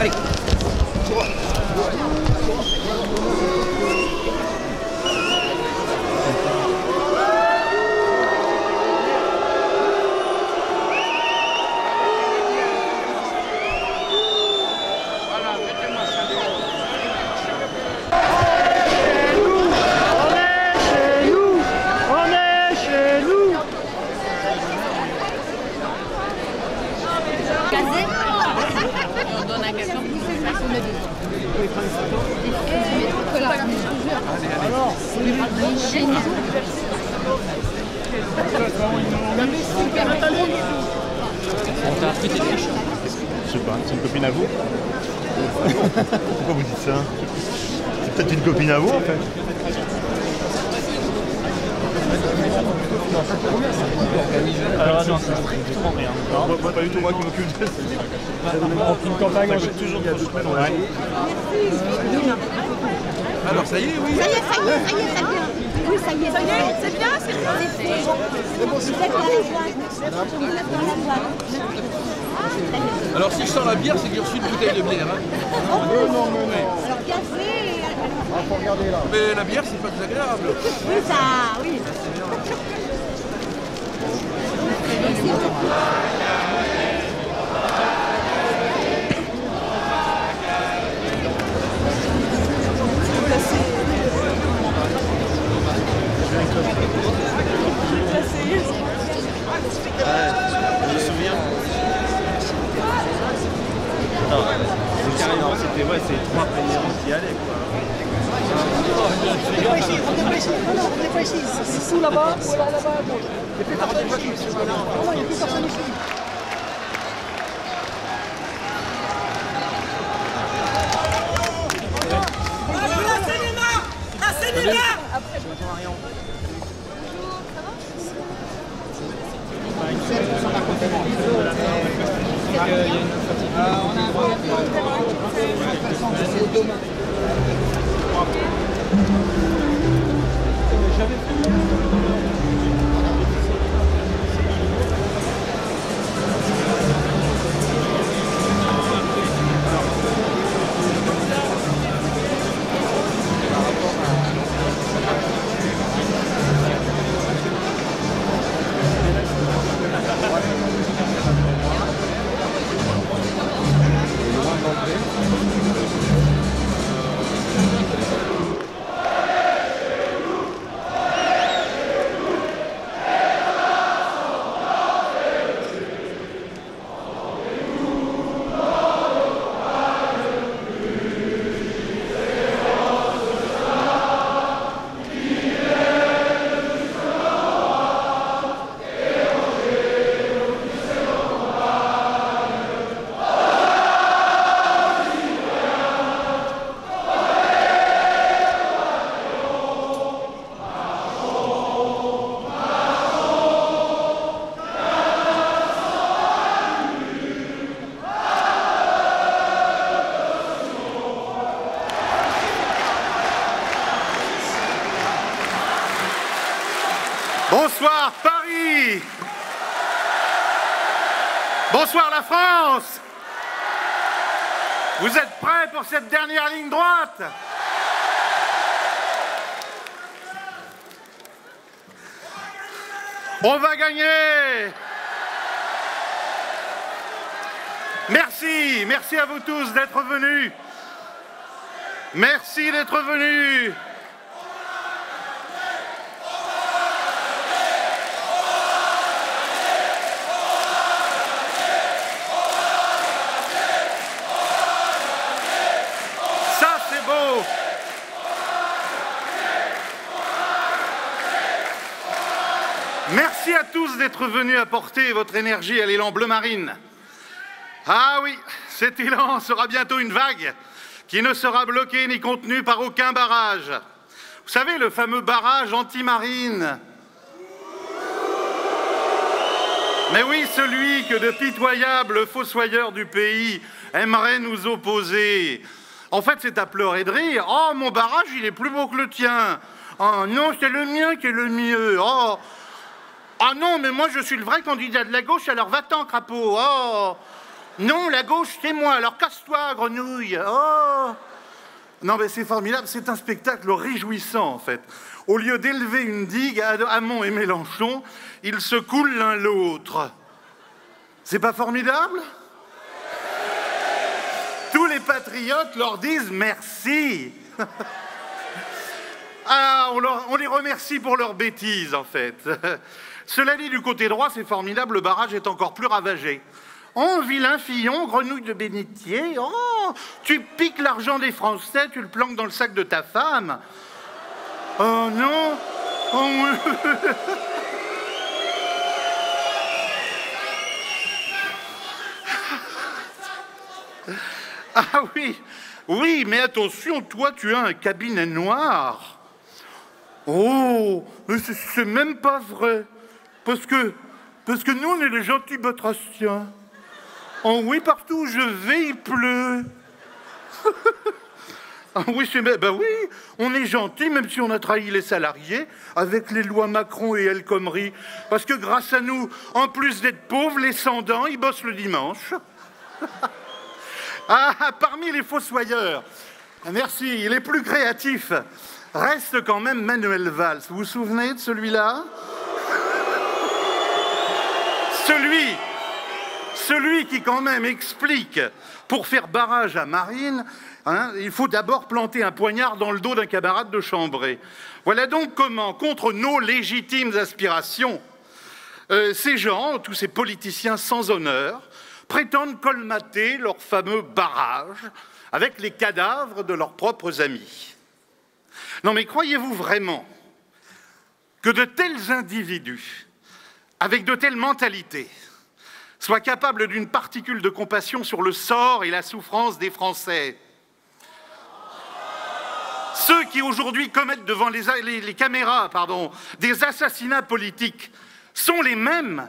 Allez. Je sais pas, c'est une copine à vous? Pourquoi vous dites ça? C'est peut-être une copine à vous en fait. Alors attends, je prends rien. Non, pas du tout moi qui m'occupe de ça. Une campagne, on jette toujours 3 semaines. Alors ça y est, oui. Ça y est, ça y est, ça y est, ça y est. Oui, ça y est, c'est bien, c'est bien. C'est bon, c'est dans la voile. Alors si je sens la bière, c'est que j'ai reçu une bouteille de bière. Hein. Non. Alors café. Faut regarder là. Mais la bière, c'est pas désagréable. Oui, ça, oui. Je me souviens. Carrément, c'était c'est 3 premiers qui allaient quoi. On n'est pas ici, on n'est pas ici, c'est sous là-bas ou là-bas à gauche. Il n'y a plus personne ici. Non, il n'y a plus personne ici. Bonsoir Paris. Bonsoir la France. Vous êtes prêts pour cette dernière ligne droite? On va gagner. Merci à vous tous d'être venus. Merci d'être venus. Merci à tous d'être venus apporter votre énergie à l'élan bleu marine. Ah oui, cet élan sera bientôt une vague qui ne sera bloquée ni contenue par aucun barrage. Vous savez, le fameux barrage anti-marine. Mais oui, celui que de pitoyables fossoyeurs du pays aimeraient nous opposer. En fait, c'est à pleurer de rire. Oh, mon barrage, il est plus beau que le tien. Oh non, c'est le mien qui est le mieux. Oh. Ah non, mais moi, je suis le vrai candidat de la gauche, alors va-t'en, crapaud. Oh. Non, la gauche, c'est moi, alors casse-toi, grenouille. Oh! Non, mais c'est formidable, c'est un spectacle réjouissant, en fait. Au lieu d'élever une digue à Hamon et Mélenchon, ils se coulent l'un l'autre. C'est pas formidable? Tous les patriotes leur disent merci. Ah, on les remercie pour leurs bêtises, en fait. Cela dit, du côté droit, c'est formidable, le barrage est encore plus ravagé. Oh, vilain Fillon, grenouille de bénitier, oh, tu piques l'argent des Français, tu le planques dans le sac de ta femme. Oh non, oh... Ah oui, oui, mais attention, toi, tu as un cabinet noir. Oh, mais c'est même pas vrai. Parce que nous, on est les gentils batraciens. Oh oui, partout où je vais, il pleut. Ah oui, ben oui, on est gentils, même si on a trahi les salariés, avec les lois Macron et El Khomri. Parce que grâce à nous, en plus d'être pauvres, les sans-dents, ils bossent le dimanche. Ah, parmi les fossoyeurs, merci, les plus créatifs, reste quand même Manuel Valls. Vous vous souvenez de celui-là? Celui qui quand même explique, pour faire barrage à Marine, hein, il faut d'abord planter un poignard dans le dos d'un camarade de chambrée. Voilà donc comment, contre nos légitimes aspirations, ces gens, tous ces politiciens sans honneur, prétendent colmater leur fameux barrage avec les cadavres de leurs propres amis. Non mais croyez-vous vraiment que de tels individus, avec de telles mentalités, soient capables d'une particule de compassion sur le sort et la souffrance des Français? Ceux qui aujourd'hui commettent devant les caméras des assassinats politiques sont les mêmes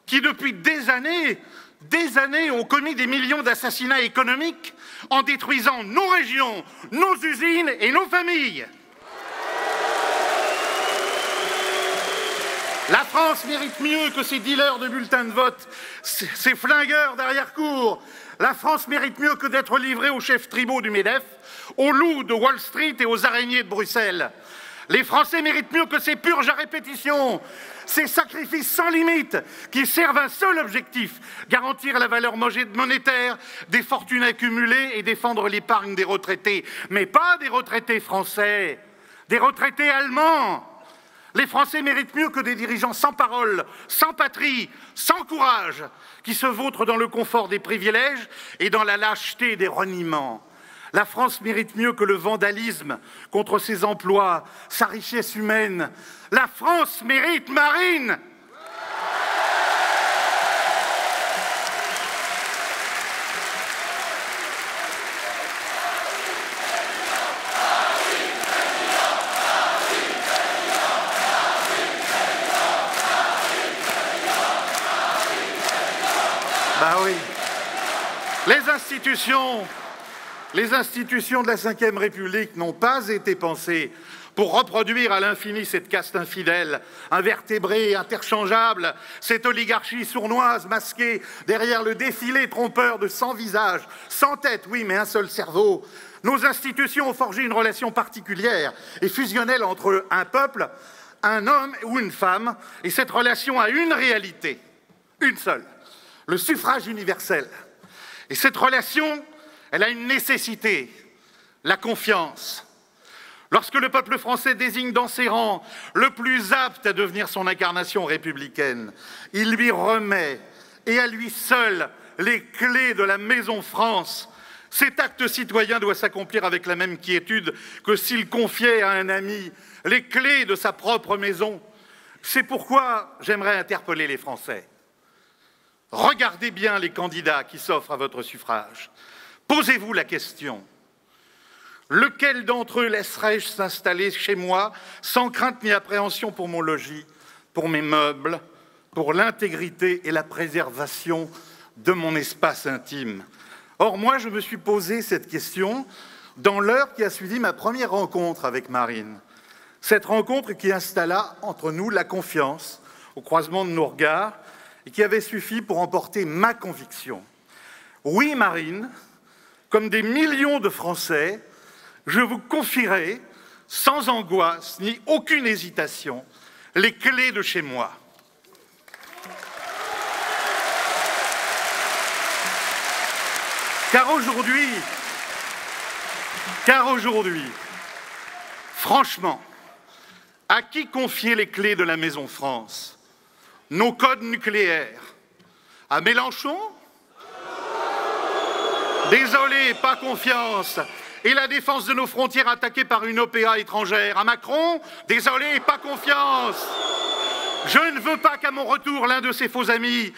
qui depuis des années ont commis des millions d'assassinats économiques en détruisant nos régions, nos usines et nos familles. La France mérite mieux que ces dealers de bulletins de vote, ces flingueurs d'arrière-cour. La France mérite mieux que d'être livrée aux chefs tribaux du MEDEF, aux loups de Wall Street et aux araignées de Bruxelles. Les Français méritent mieux que ces purges à répétition, ces sacrifices sans limite qui servent un seul objectif, garantir la valeur monétaire des fortunes accumulées et défendre l'épargne des retraités. Mais pas des retraités français, des retraités allemands. Les Français méritent mieux que des dirigeants sans parole, sans patrie, sans courage, qui se vautrent dans le confort des privilèges et dans la lâcheté des reniements. La France mérite mieux que le vandalisme contre ses emplois, sa richesse humaine. La France mérite Marine. Bah oui. Les institutions de la Ve République n'ont pas été pensées pour reproduire à l'infini cette caste infidèle, invertébrée, interchangeable, cette oligarchie sournoise masquée derrière le défilé trompeur de 100 visages, 100 têtes, oui, mais un seul cerveau. Nos institutions ont forgé une relation particulière et fusionnelle entre un peuple, un homme ou une femme, et cette relation a une réalité, une seule, le suffrage universel. Et cette relation, elle a une nécessité, la confiance. Lorsque le peuple français désigne dans ses rangs le plus apte à devenir son incarnation républicaine, il lui remet, et à lui seul, les clés de la maison France. Cet acte citoyen doit s'accomplir avec la même quiétude que s'il confiait à un ami les clés de sa propre maison. C'est pourquoi j'aimerais interpeller les Français. Regardez bien les candidats qui s'offrent à votre suffrage. Posez-vous la question. Lequel d'entre eux laisserais-je s'installer chez moi sans crainte ni appréhension pour mon logis, pour mes meubles, pour l'intégrité et la préservation de mon espace intime? Or, moi, je me suis posé cette question dans l'heure qui a suivi ma première rencontre avec Marine. Cette rencontre qui installa entre nous la confiance au croisement de nos regards et qui avait suffi pour emporter ma conviction. Oui, Marine, comme des millions de Français, je vous confierai, sans angoisse ni aucune hésitation, les clés de chez moi. Car aujourd'hui, franchement, à qui confier les clés de la Maison France? Nos codes nucléaires? À Mélenchon? Désolé, pas confiance. Et la défense de nos frontières attaquée par une OPA étrangère? À Macron? Désolé, pas confiance. Je ne veux pas qu'à mon retour, l'un de ses faux amis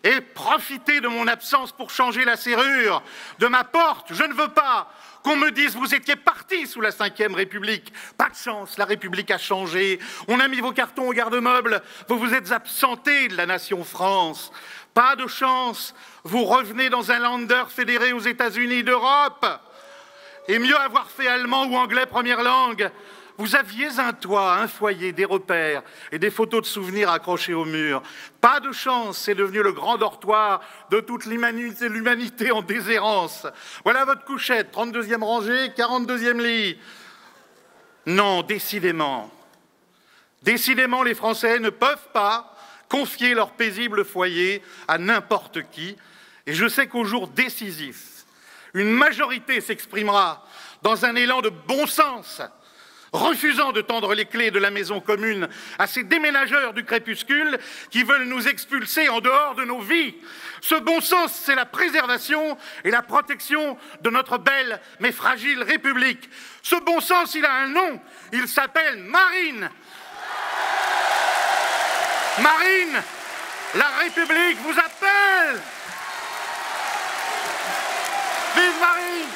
ait profité de mon absence pour changer la serrure de ma porte. Je ne veux pas qu'on me dise « vous étiez parti sous la Ve République ». Pas de chance, la République a changé. On a mis vos cartons au garde-meuble. Vous vous êtes absentés de la nation France. Pas de chance, vous revenez dans un lander fédéré aux États-Unis d'Europe. Et mieux avoir fait allemand ou anglais première langue. Vous aviez un toit, un foyer, des repères et des photos de souvenirs accrochés au mur. Pas de chance, c'est devenu le grand dortoir de toute l'humanité en déshérence. Voilà votre couchette, 32e rangée, 42e lit. Non, décidément, les Français ne peuvent pas confier leur paisible foyer à n'importe qui. Et je sais qu'au jour décisif, une majorité s'exprimera dans un élan de bon sens, refusant de tendre les clés de la maison commune à ces déménageurs du crépuscule qui veulent nous expulser en dehors de nos vies. Ce bon sens, c'est la préservation et la protection de notre belle mais fragile République. Ce bon sens, il a un nom, il s'appelle Marine. Marine, la République vous appelle. Vive Marine!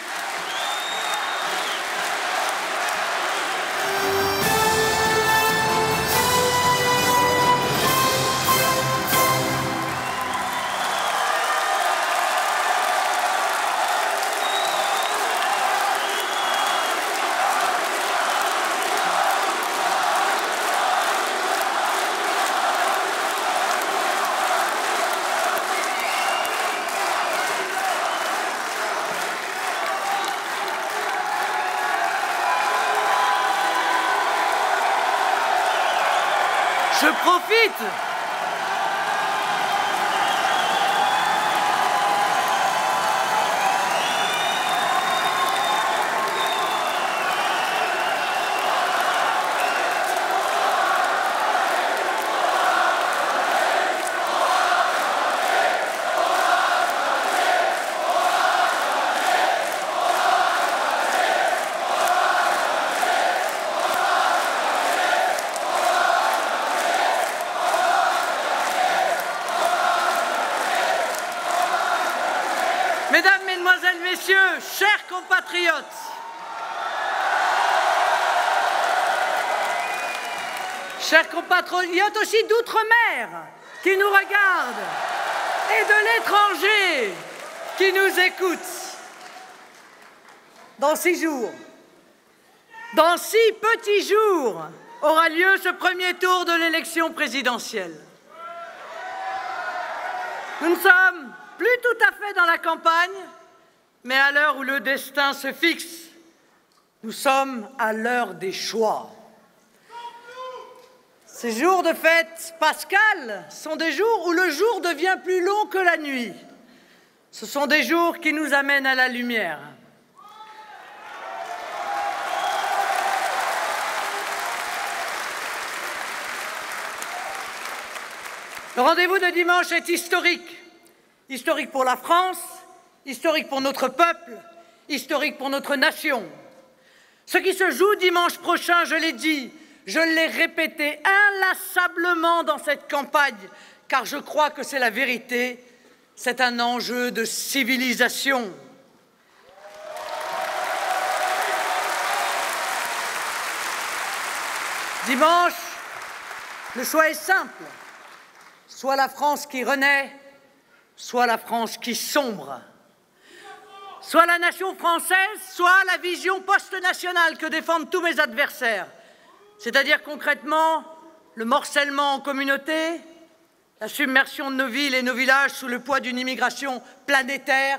Je profite. Mesdames, Mesdemoiselles, Messieurs, chers compatriotes, aussi d'outre-mer qui nous regardent et de l'étranger qui nous écoute. Dans 6 jours, dans 6 petits jours, aura lieu ce premier tour de l'élection présidentielle. Nous ne sommes plus tout à fait dans la campagne, mais à l'heure où le destin se fixe, nous sommes à l'heure des choix. Ces jours de fête pascale sont des jours où le jour devient plus long que la nuit. Ce sont des jours qui nous amènent à la lumière. Le rendez-vous de dimanche est historique. Historique pour la France, historique pour notre peuple, historique pour notre nation. Ce qui se joue dimanche prochain, je l'ai dit, je l'ai répété inlassablement dans cette campagne, car je crois que c'est la vérité, c'est un enjeu de civilisation. Dimanche, le choix est simple, soit la France qui renaît, soit la France qui sombre. Soit la nation française, soit la vision post-nationale que défendent tous mes adversaires. C'est-à-dire concrètement le morcellement en communauté, la submersion de nos villes et nos villages sous le poids d'une immigration planétaire,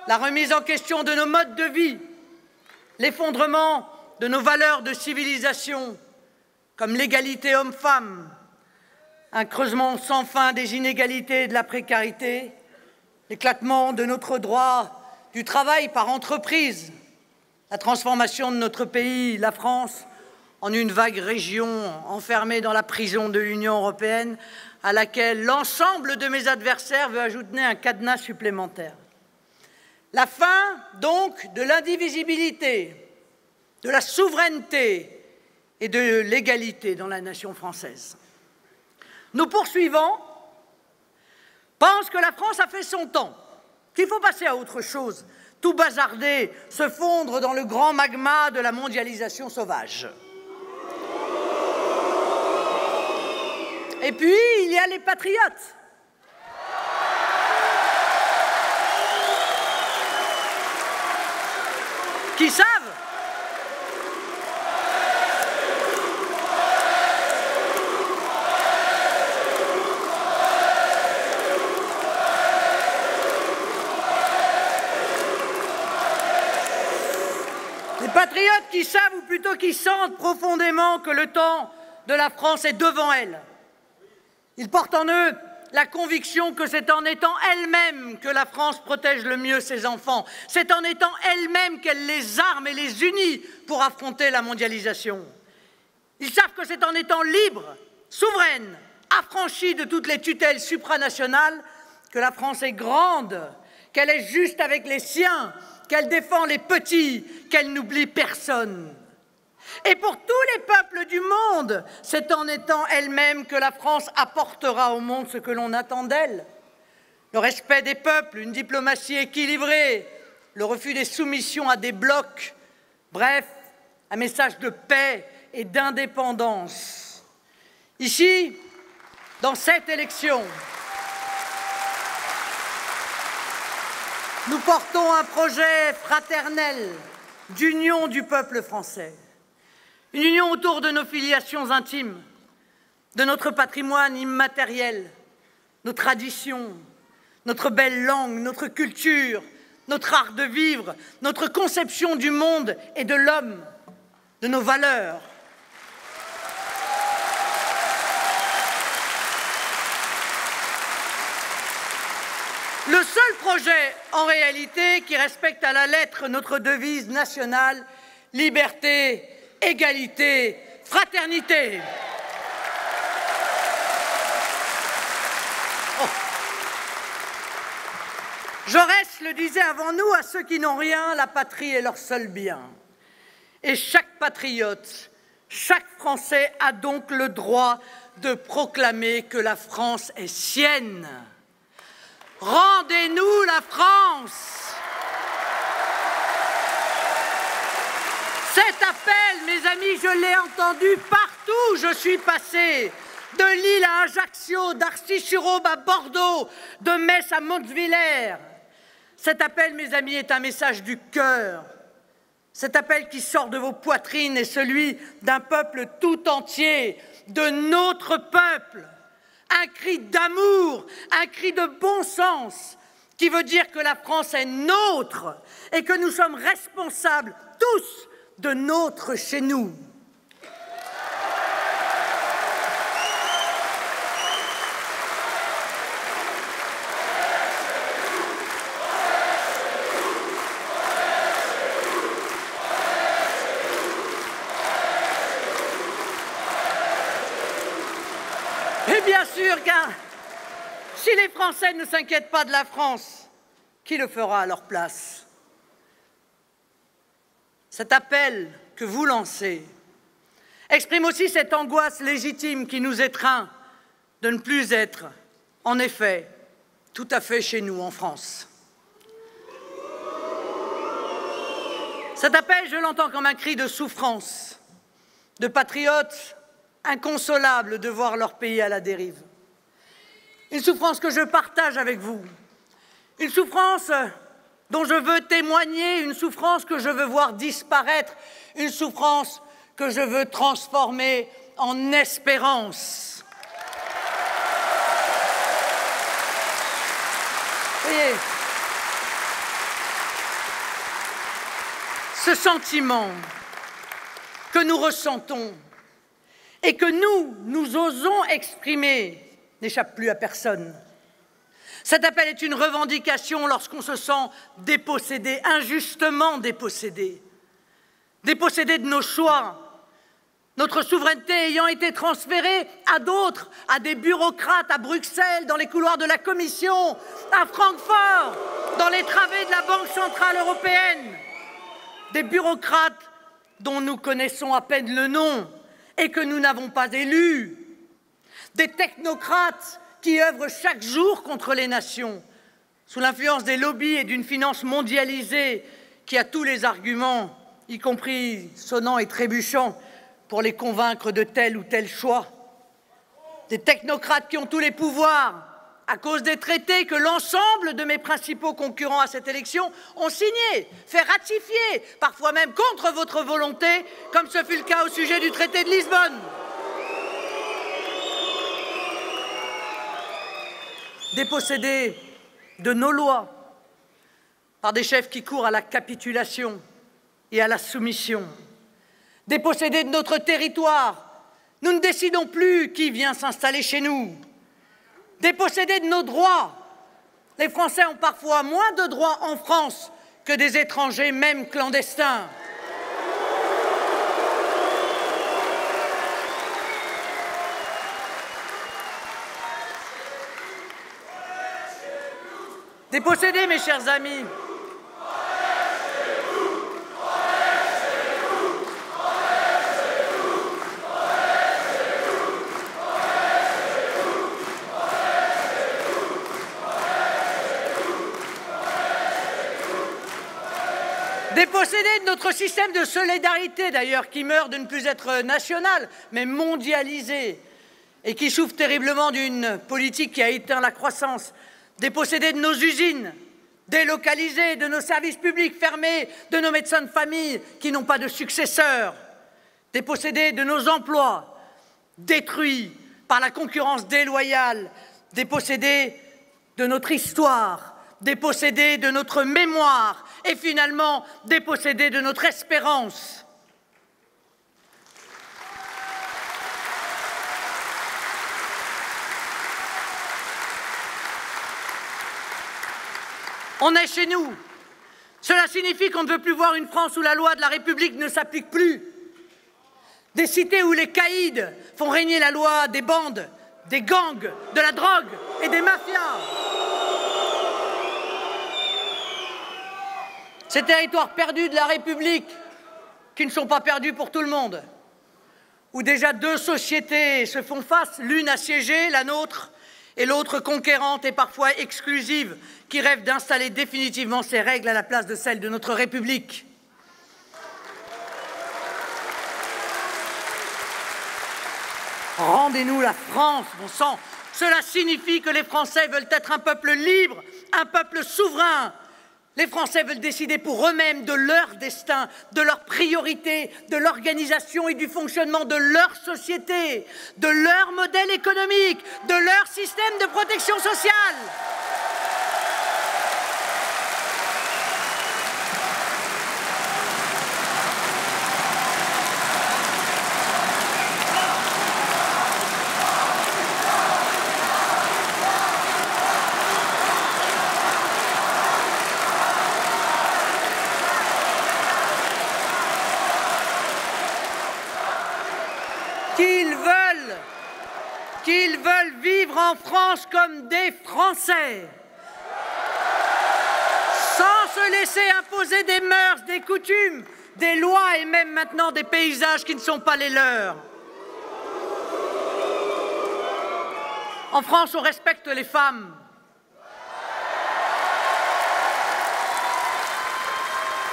la remise en question de nos modes de vie, l'effondrement de nos valeurs de civilisation, comme l'égalité homme-femme, un creusement sans fin des inégalités et de la précarité, l'éclatement de notre droit du travail par entreprise, la transformation de notre pays, la France, en une vague région enfermée dans la prison de l'Union européenne, à laquelle l'ensemble de mes adversaires veut ajouter un cadenas supplémentaire. La fin, donc, de l'indivisibilité, de la souveraineté et de l'égalité dans la nation française. Nos poursuivants pensent que la France a fait son temps, qu'il faut passer à autre chose, tout bazarder, se fondre dans le grand magma de la mondialisation sauvage. Et puis, il y a les patriotes. Qui savent les patriotes qui savent, ou plutôt qui sentent profondément que le temps de la France est devant elle. Ils portent en eux la conviction que c'est en étant elle-même que la France protège le mieux ses enfants. C'est en étant elle-même qu'elle les arme et les unit pour affronter la mondialisation. Ils savent que c'est en étant libre, souveraine, affranchie de toutes les tutelles supranationales que la France est grande, qu'elle est juste avec les siens, qu'elle défend les petits, qu'elle n'oublie personne. Et pour tous les peuples du monde, c'est en étant elle-même que la France apportera au monde ce que l'on attend d'elle. Le respect des peuples, une diplomatie équilibrée, le refus des soumissions à des blocs, bref, un message de paix et d'indépendance. Ici, dans cette élection, nous portons un projet fraternel d'union du peuple français. Une union autour de nos filiations intimes, de notre patrimoine immatériel, nos traditions, notre belle langue, notre culture, notre art de vivre, notre conception du monde et de l'homme, de nos valeurs. Le seul projet, en réalité, qui respecte à la lettre notre devise nationale, liberté, égalité, fraternité. Oh. Jaurès le disait avant nous, à ceux qui n'ont rien, la patrie est leur seul bien. Et chaque patriote, chaque Français a donc le droit de proclamer que la France est sienne. Rendez-nous la France! Cet appel, mes amis, je l'ai entendu partout où je suis passé, de Lille à Ajaccio, d'Arcis-sur-Aube à Bordeaux, de Metz à Montvillers. Cet appel, mes amis, est un message du cœur. Cet appel qui sort de vos poitrines est celui d'un peuple tout entier, de notre peuple. Un cri d'amour, un cri de bon sens, qui veut dire que la France est nôtre et que nous sommes responsables tous de notre chez nous. Et bien sûr, car si les Français ne s'inquiètent pas de la France, qui le fera à leur place ? Cet appel que vous lancez exprime aussi cette angoisse légitime qui nous étreint de ne plus être, en effet, tout à fait chez nous en France. Cet appel, je l'entends comme un cri de souffrance, de patriotes inconsolables de voir leur pays à la dérive. Une souffrance que je partage avec vous, une souffrance dont je veux témoigner, une souffrance que je veux voir disparaître, une souffrance que je veux transformer en espérance. voyez, ce sentiment que nous ressentons et que nous osons exprimer n'échappe plus à personne. Cet appel est une revendication lorsqu'on se sent dépossédé, injustement dépossédé. Dépossédé de nos choix, notre souveraineté ayant été transférée à d'autres, à des bureaucrates à Bruxelles, dans les couloirs de la Commission, à Francfort, dans les travées de la Banque centrale européenne. Des bureaucrates dont nous connaissons à peine le nom et que nous n'avons pas élus. Des technocrates qui œuvrent chaque jour contre les nations, sous l'influence des lobbies et d'une finance mondialisée qui a tous les arguments, y compris sonnants et trébuchants, pour les convaincre de tel ou tel choix. Des technocrates qui ont tous les pouvoirs à cause des traités que l'ensemble de mes principaux concurrents à cette élection ont signés, fait ratifier, parfois même contre votre volonté, comme ce fut le cas au sujet du traité de Lisbonne. Dépossédés de nos lois par des chefs qui courent à la capitulation et à la soumission. Dépossédés de notre territoire, nous ne décidons plus qui vient s'installer chez nous. Dépossédés de nos droits, les Français ont parfois moins de droits en France que des étrangers, même clandestins. Dépossédés, mes chers amis. Dépossédés de notre système de solidarité, d'ailleurs, qui meurt de ne plus être national, mais mondialisé, et qui souffre terriblement d'une politique qui a éteint la croissance. Dépossédés de nos usines, délocalisés, de nos services publics fermés, de nos médecins de famille qui n'ont pas de successeurs, dépossédés de nos emplois, détruits par la concurrence déloyale, dépossédés de notre histoire, dépossédés de notre mémoire et finalement dépossédés de notre espérance. On est chez nous. Cela signifie qu'on ne veut plus voir une France où la loi de la République ne s'applique plus. Des cités où les caïds font régner la loi des bandes, des gangs, de la drogue et des mafias. Ces territoires perdus de la République, qui ne sont pas perdus pour tout le monde, où déjà deux sociétés se font face, l'une assiégée, la nôtre, et l'autre conquérante et parfois exclusive, qui rêve d'installer définitivement ses règles à la place de celles de notre République. Rendez-nous la France, bon sang. Cela signifie que les Français veulent être un peuple libre, un peuple souverain. Les Français veulent décider pour eux-mêmes de leur destin, de leurs priorités, de l'organisation et du fonctionnement de leur société, de leur modèle économique, de leur système de protection sociale. Qu'ils veulent vivre en France comme des Français, sans se laisser imposer des mœurs, des coutumes, des lois et même maintenant des paysages qui ne sont pas les leurs. En France, on respecte les femmes.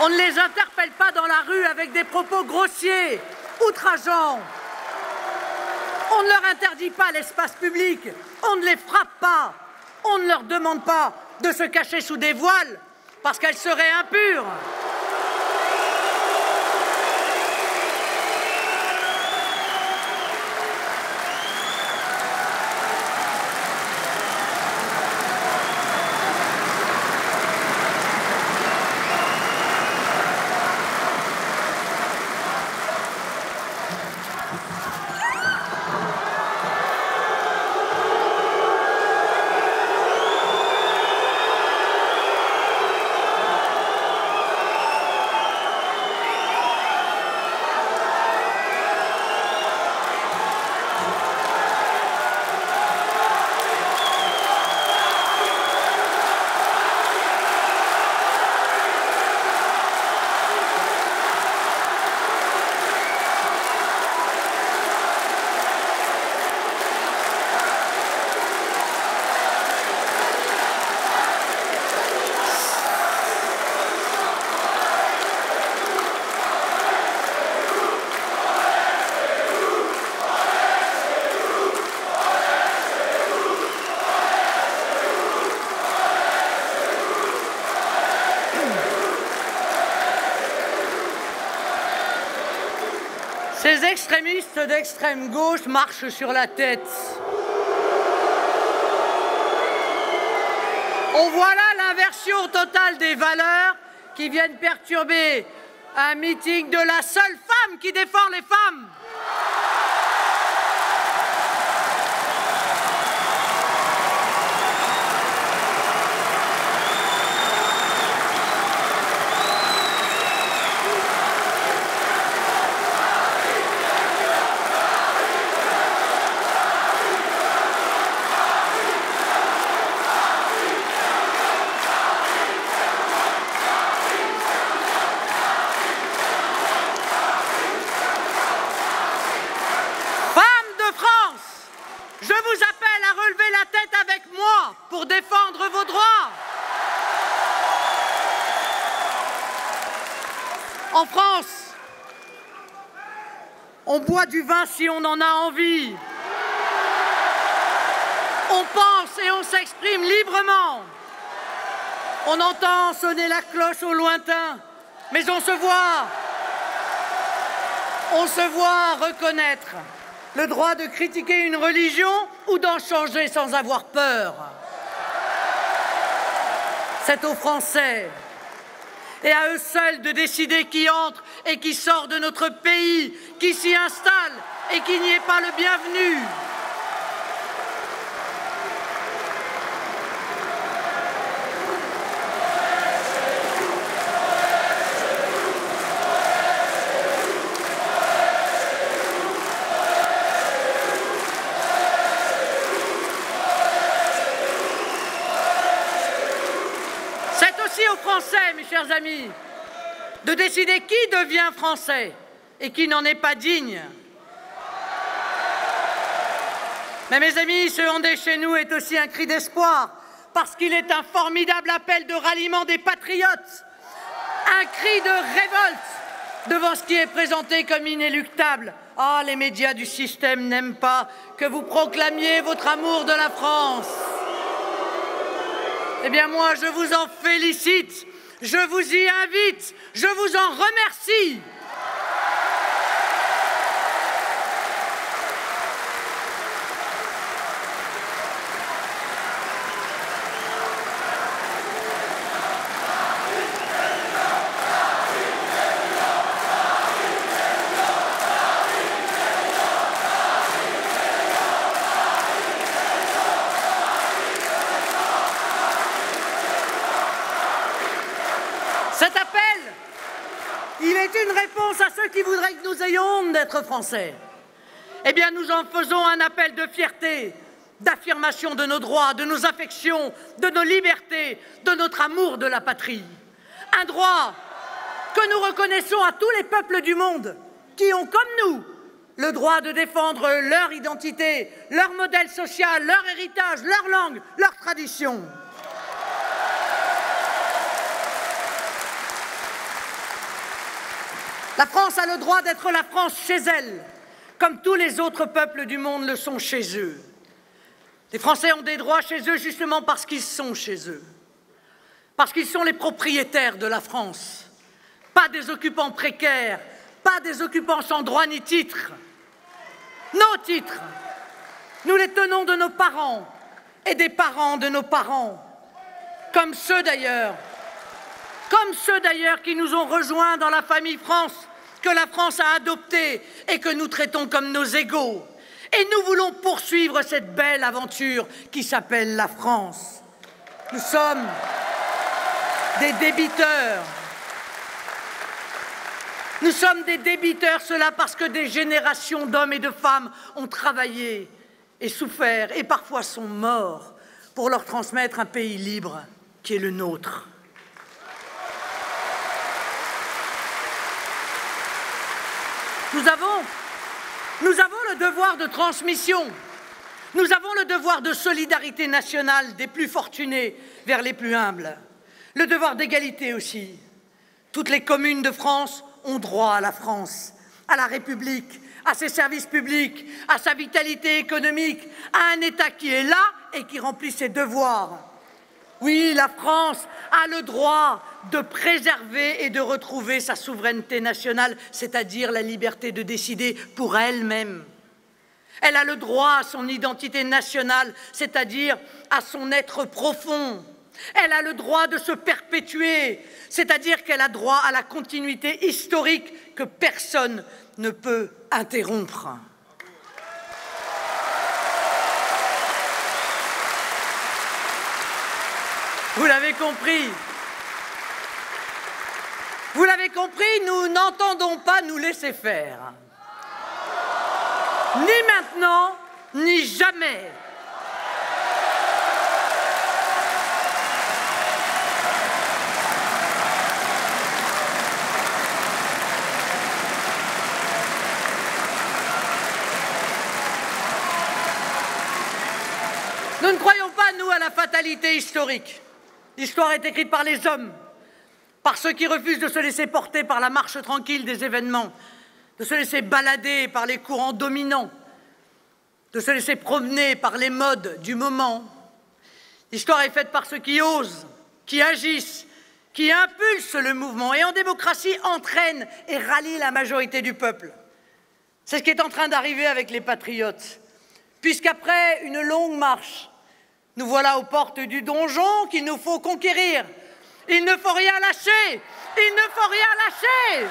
On ne les interpelle pas dans la rue avec des propos grossiers, outrageants. On ne leur interdit pas l'espace public, on ne les frappe pas, on ne leur demande pas de se cacher sous des voiles parce qu'elles seraient impures. extrémistes d'extrême gauche marchent sur la tête. On voit là l'inversion totale des valeurs qui viennent perturber un meeting de la seule femme qui défend les femmes. Pour défendre vos droits. En France, on boit du vin si on en a envie. On pense et on s'exprime librement. On entend sonner la cloche au lointain, mais on se voit reconnaître le droit de critiquer une religion ou d'en changer sans avoir peur. C'est aux Français et à eux seuls de décider qui entre et qui sort de notre pays, qui s'y installe et qui n'y est pas le bienvenu. Français, mes chers amis, de décider qui devient français et qui n'en est pas digne. Mais mes amis, ce Ondé chez nous est aussi un cri d'espoir, parce qu'il est un formidable appel de ralliement des patriotes, un cri de révolte devant ce qui est présenté comme inéluctable. Ah, les médias du système n'aiment pas que vous proclamiez votre amour de la France. Eh bien moi, je vous en félicite, je vous y invite, je vous en remercie. Cet appel, il est une réponse à ceux qui voudraient que nous ayons honte d'être français. Eh bien, nous en faisons un appel de fierté, d'affirmation de nos droits, de nos affections, de nos libertés, de notre amour de la patrie. Un droit que nous reconnaissons à tous les peuples du monde qui ont, comme nous, le droit de défendre leur identité, leur modèle social, leur héritage, leur langue, leur tradition. La France a le droit d'être la France chez elle, comme tous les autres peuples du monde le sont chez eux. Les Français ont des droits chez eux justement parce qu'ils sont chez eux, parce qu'ils sont les propriétaires de la France, pas des occupants précaires, pas des occupants sans droit ni titre. Nos titres, nous les tenons de nos parents et des parents de nos parents, comme ceux d'ailleurs qui nous ont rejoints dans la famille France, que la France a adoptée et que nous traitons comme nos égaux. Et nous voulons poursuivre cette belle aventure qui s'appelle la France. Nous sommes des débiteurs. Nous sommes des débiteurs, cela parce que des générations d'hommes et de femmes ont travaillé et souffert et parfois sont morts pour leur transmettre un pays libre qui est le nôtre. Nous avons le devoir de transmission. Nous avons le devoir de solidarité nationale des plus fortunés vers les plus humbles. Le devoir d'égalité aussi. Toutes les communes de France ont droit à la France, à la République, à ses services publics, à sa vitalité économique, à un État qui est là et qui remplit ses devoirs. Oui, la France a le droit de préserver et de retrouver sa souveraineté nationale, c'est-à-dire la liberté de décider pour elle-même. Elle a le droit à son identité nationale, c'est-à-dire à son être profond. Elle a le droit de se perpétuer, c'est-à-dire qu'elle a droit à la continuité historique que personne ne peut interrompre. Vous l'avez compris. Vous l'avez compris, nous n'entendons pas nous laisser faire. Ni maintenant, ni jamais. Nous ne croyons pas, nous, à la fatalité historique. L'histoire est écrite par les hommes, par ceux qui refusent de se laisser porter par la marche tranquille des événements, de se laisser balader par les courants dominants, de se laisser promener par les modes du moment. L'histoire est faite par ceux qui osent, qui agissent, qui impulsent le mouvement et en démocratie entraînent et rallient la majorité du peuple. C'est ce qui est en train d'arriver avec les patriotes, puisqu'après une longue marche, nous voilà aux portes du donjon qu'il nous faut conquérir. Il ne faut rien lâcher. Il ne faut rien lâcher.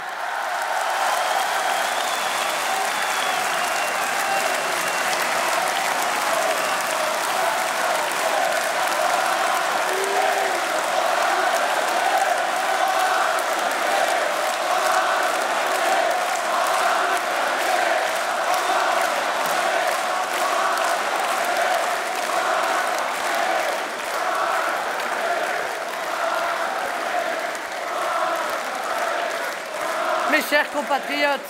Mes chers compatriotes,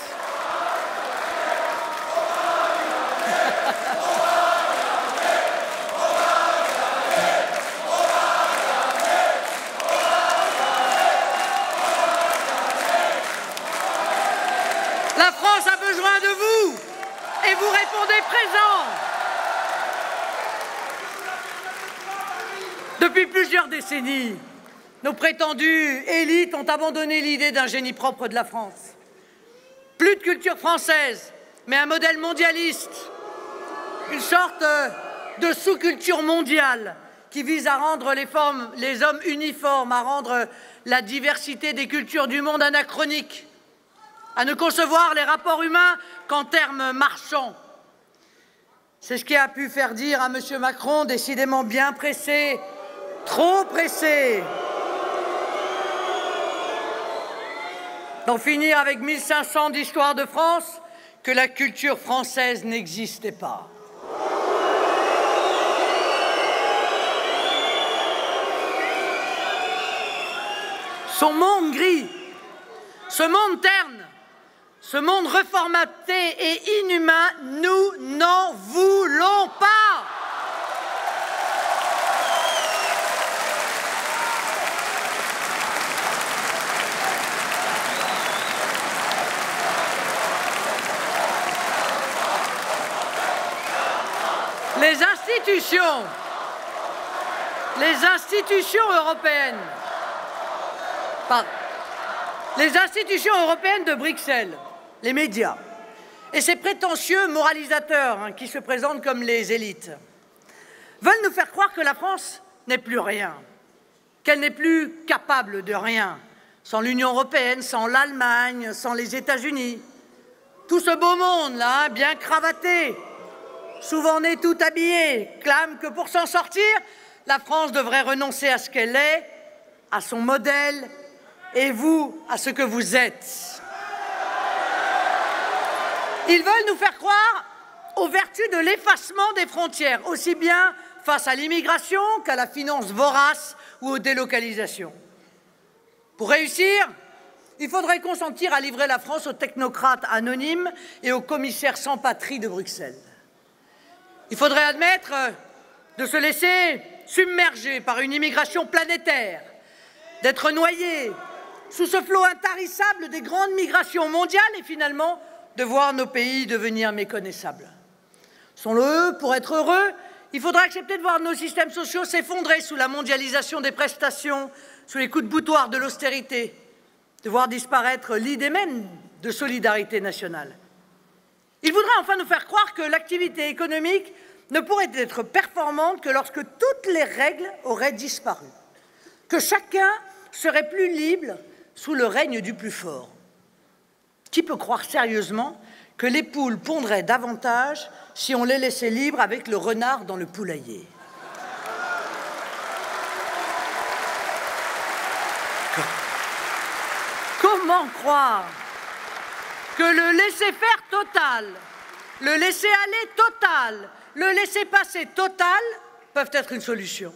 la France a besoin de vous et vous répondez présent. Depuis plusieurs décennies, nos prétendues élites ont abandonné l'idée d'un génie propre de la France. Plus de culture française, mais un modèle mondialiste, une sorte de sous-culture mondiale qui vise à rendre les hommes uniformes, à rendre la diversité des cultures du monde anachronique, à ne concevoir les rapports humains qu'en termes marchands. C'est ce qui a pu faire dire à M. Macron, décidément bien pressé, trop pressé, d'en finir avec 1500 d'histoire de France, que la culture française n'existait pas. Son monde gris, ce monde terne, ce monde reformaté et inhumain, nous n'en voulons pas. Les institutions européennes de Bruxelles, les médias et ces prétentieux moralisateurs qui se présentent comme les élites veulent nous faire croire que la France n'est plus rien, qu'elle n'est plus capable de rien, sans l'Union européenne, sans l'Allemagne, sans les États-Unis. Tout ce beau monde-là, bien cravaté, souvent né tout habillé, clame que pour s'en sortir, la France devrait renoncer à ce qu'elle est, à son modèle, et vous, à ce que vous êtes. Ils veulent nous faire croire aux vertus de l'effacement des frontières, aussi bien face à l'immigration qu'à la finance vorace ou aux délocalisations. Pour réussir, il faudrait consentir à livrer la France aux technocrates anonymes et aux commissaires sans patrie de Bruxelles. Il faudrait admettre de se laisser submerger par une immigration planétaire, d'être noyé sous ce flot intarissable des grandes migrations mondiales et finalement de voir nos pays devenir méconnaissables. Sont-le, pour être heureux, il faudra accepter de voir nos systèmes sociaux s'effondrer sous la mondialisation des prestations, sous les coups de boutoir de l'austérité, de voir disparaître l'idée même de solidarité nationale. Il voudra enfin nous faire croire que l'activité économique ne pourrait être performante que lorsque toutes les règles auraient disparu, que chacun serait plus libre sous le règne du plus fort. Qui peut croire sérieusement que les poules pondraient davantage si on les laissait libres avec le renard dans le poulailler? Comment croire que le laisser-faire total, le laisser-aller total, le laisser-passer total peuvent être une solution?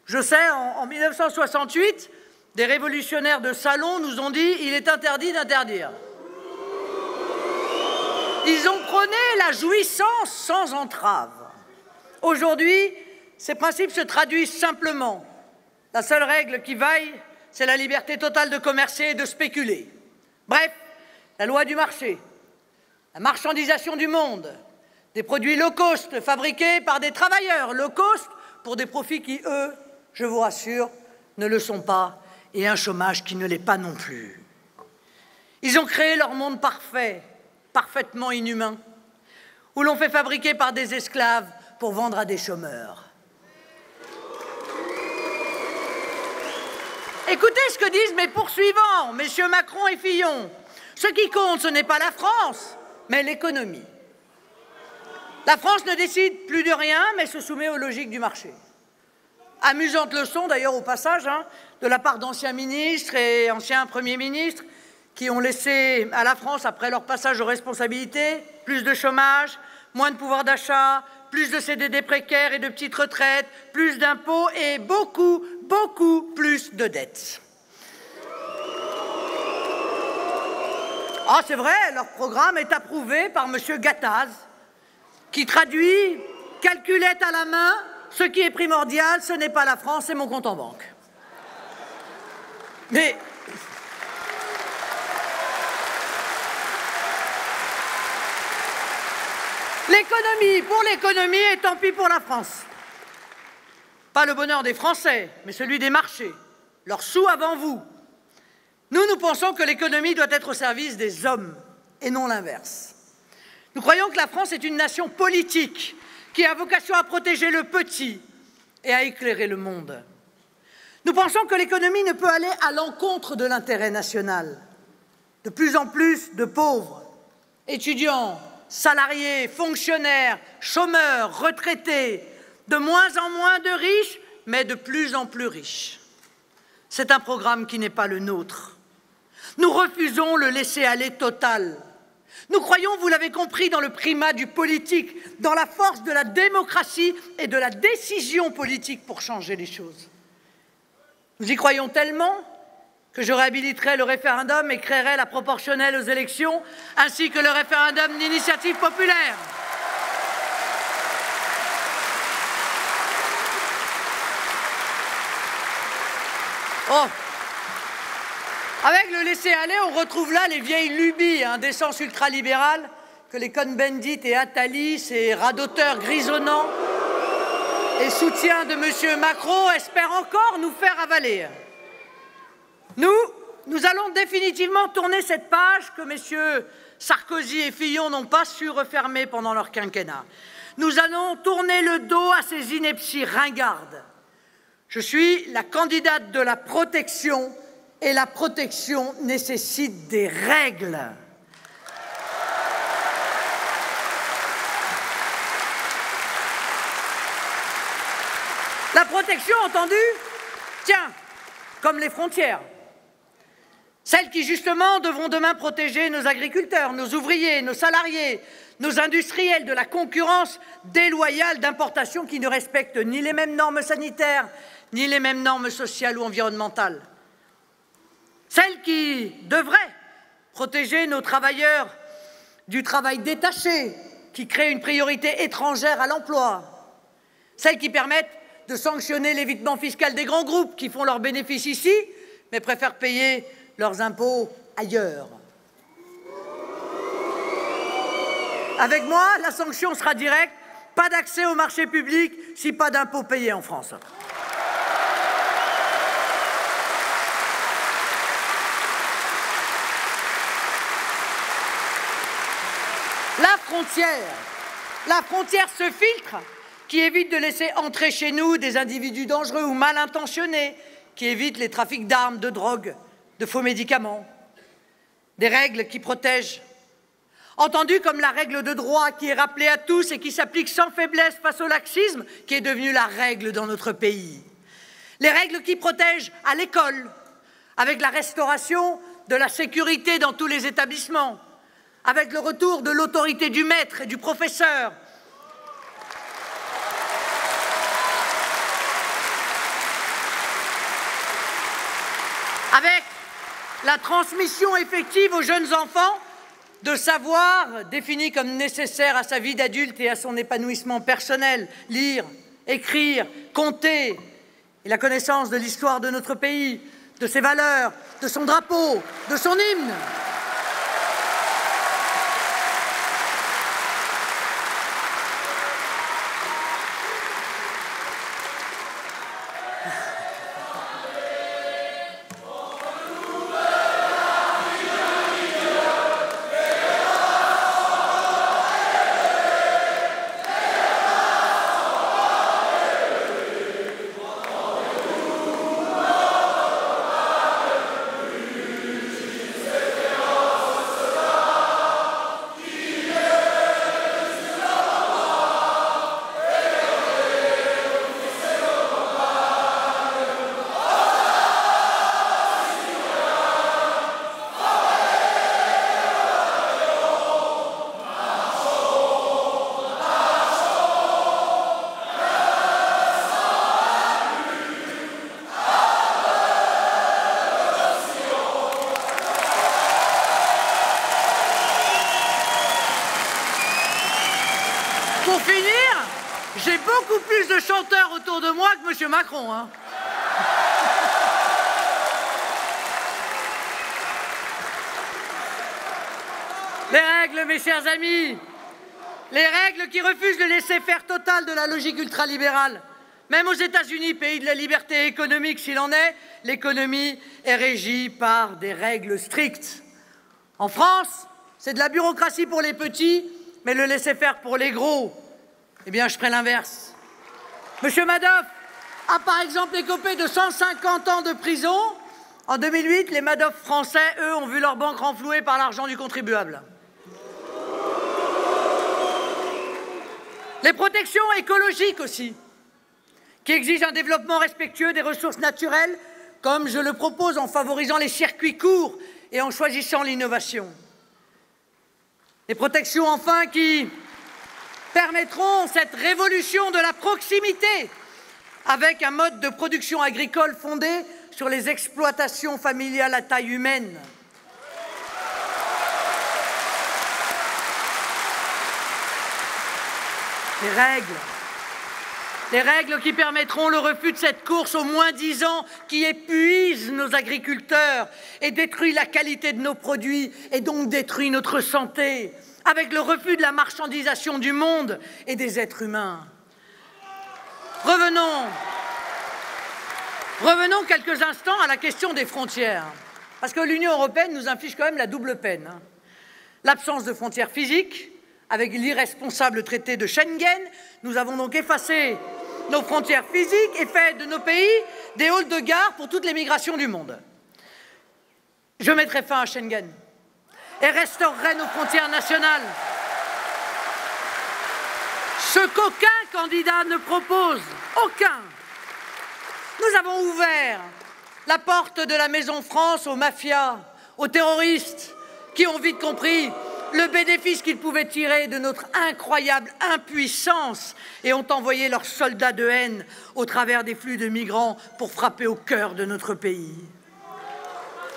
Je sais, en 1968, des révolutionnaires de salon nous ont dit « il est interdit d'interdire ». Ils ont prôné la jouissance sans entrave. Aujourd'hui, ces principes se traduisent simplement. La seule règle qui vaille, c'est la liberté totale de commercer et de spéculer. Bref, la loi du marché, la marchandisation du monde, des produits low cost fabriqués par des travailleurs low cost pour des profits qui, eux, je vous rassure, ne le sont pas, et un chômage qui ne l'est pas non plus. Ils ont créé leur monde parfait, parfaitement inhumain, où l'on fait fabriquer par des esclaves pour vendre à des chômeurs. Écoutez ce que disent mes poursuivants, messieurs Macron et Fillon. Ce qui compte, ce n'est pas la France, mais l'économie. La France ne décide plus de rien, mais se soumet aux logiques du marché. Amusante leçon, d'ailleurs, au passage, de la part d'anciens ministres et anciens premiers ministres qui ont laissé à la France, après leur passage aux responsabilités, plus de chômage, moins de pouvoir d'achat, plus de CDD précaires et de petites retraites, plus d'impôts et beaucoup, beaucoup plus de dettes. Ah, c'est vrai, leur programme est approuvé par M. Gattaz, qui traduit « calculette à la main ». Ce qui est primordial, ce n'est pas la France, c'est mon compte en banque. Mais l'économie, pour l'économie, et tant pis pour la France. Pas le bonheur des Français, mais celui des marchés. Leurs sous avant vous. Nous pensons que l'économie doit être au service des hommes, et non l'inverse. Nous croyons que la France est une nation politique, qui a vocation à protéger le petit et à éclairer le monde. Nous pensons que l'économie ne peut aller à l'encontre de l'intérêt national. De plus en plus de pauvres, étudiants, salariés, fonctionnaires, chômeurs, retraités, de moins en moins de riches, mais de plus en plus riches. C'est un programme qui n'est pas le nôtre. Nous refusons le laisser-aller total. Nous croyons, vous l'avez compris, dans le primat du politique, dans la force de la démocratie et de la décision politique pour changer les choses. Nous y croyons tellement que je réhabiliterai le référendum et créerai la proportionnelle aux élections, ainsi que le référendum d'initiative populaire. Oh. Avec le laisser-aller, on retrouve là les vieilles lubies d'essence ultralibérale que les Cohn-Bendit et Attali, ces radoteurs grisonnants et soutiens de M. Macron, espèrent encore nous faire avaler. Nous allons définitivement tourner cette page que M. Sarkozy et Fillon n'ont pas su refermer pendant leur quinquennat. Nous allons tourner le dos à ces inepties ringardes. Je suis la candidate de la protection. Et la protection nécessite des règles. La protection, entendue, tiens, comme les frontières. Celles qui, justement, devront demain protéger nos agriculteurs, nos ouvriers, nos salariés, nos industriels de la concurrence déloyale d'importations qui ne respectent ni les mêmes normes sanitaires, ni les mêmes normes sociales ou environnementales. Celles qui devraient protéger nos travailleurs du travail détaché, qui crée une priorité étrangère à l'emploi. Celles qui permettent de sanctionner l'évitement fiscal des grands groupes qui font leurs bénéfices ici, mais préfèrent payer leurs impôts ailleurs. Avec moi, la sanction sera directe pas d'accès au marché public si pas d'impôts payés en France. La frontière se filtre, qui évite de laisser entrer chez nous des individus dangereux ou mal intentionnés, qui évite les trafics d'armes, de drogue, de faux médicaments. Des règles qui protègent, entendues comme la règle de droit qui est rappelée à tous et qui s'applique sans faiblesse face au laxisme qui est devenu la règle dans notre pays. Les règles qui protègent à l'école, avec la restauration de la sécurité dans tous les établissements, avec le retour de l'autorité du maître et du professeur, avec la transmission effective aux jeunes enfants de savoirs définis comme nécessaires à sa vie d'adulte et à son épanouissement personnel, lire, écrire, compter, et la connaissance de l'histoire de notre pays, de ses valeurs, de son drapeau, de son hymne. Pour finir, j'ai beaucoup plus de chanteurs autour de moi que M. Macron. Hein. Les règles, mes chers amis, les règles qui refusent le laisser-faire total de la logique ultralibérale. Même aux États-Unis, pays de la liberté économique s'il en est, l'économie est régie par des règles strictes. En France, c'est de la bureaucratie pour les petits, mais le laisser-faire pour les gros. Eh bien, je ferai l'inverse. Monsieur Madoff a par exemple écopé de 150 ans de prison. En 2008, les Madoff français, eux, ont vu leur banque renflouée par l'argent du contribuable. Les protections écologiques aussi, qui exigent un développement respectueux des ressources naturelles, comme je le propose en favorisant les circuits courts et en choisissant l'innovation. Les protections, enfin, qui permettront cette révolution de la proximité avec un mode de production agricole fondé sur les exploitations familiales à taille humaine. Les règles qui permettront le refus de cette course au moins 10 ans qui épuise nos agriculteurs et détruit la qualité de nos produits et donc détruit notre santé, avec le refus de la marchandisation du monde et des êtres humains. Revenons quelques instants à la question des frontières, parce que l'Union européenne nous inflige quand même la double peine. L'absence de frontières physiques, avec l'irresponsable traité de Schengen, nous avons donc effacé nos frontières physiques et fait de nos pays des halls de gare pour toutes les migrations du monde. Je mettrai fin à Schengen et restaurerai nos frontières nationales. Ce qu'aucun candidat ne propose, aucun. Nous avons ouvert la porte de la Maison France aux mafias, aux terroristes, qui ont vite compris le bénéfice qu'ils pouvaient tirer de notre incroyable impuissance et ont envoyé leurs soldats de haine au travers des flux de migrants pour frapper au cœur de notre pays.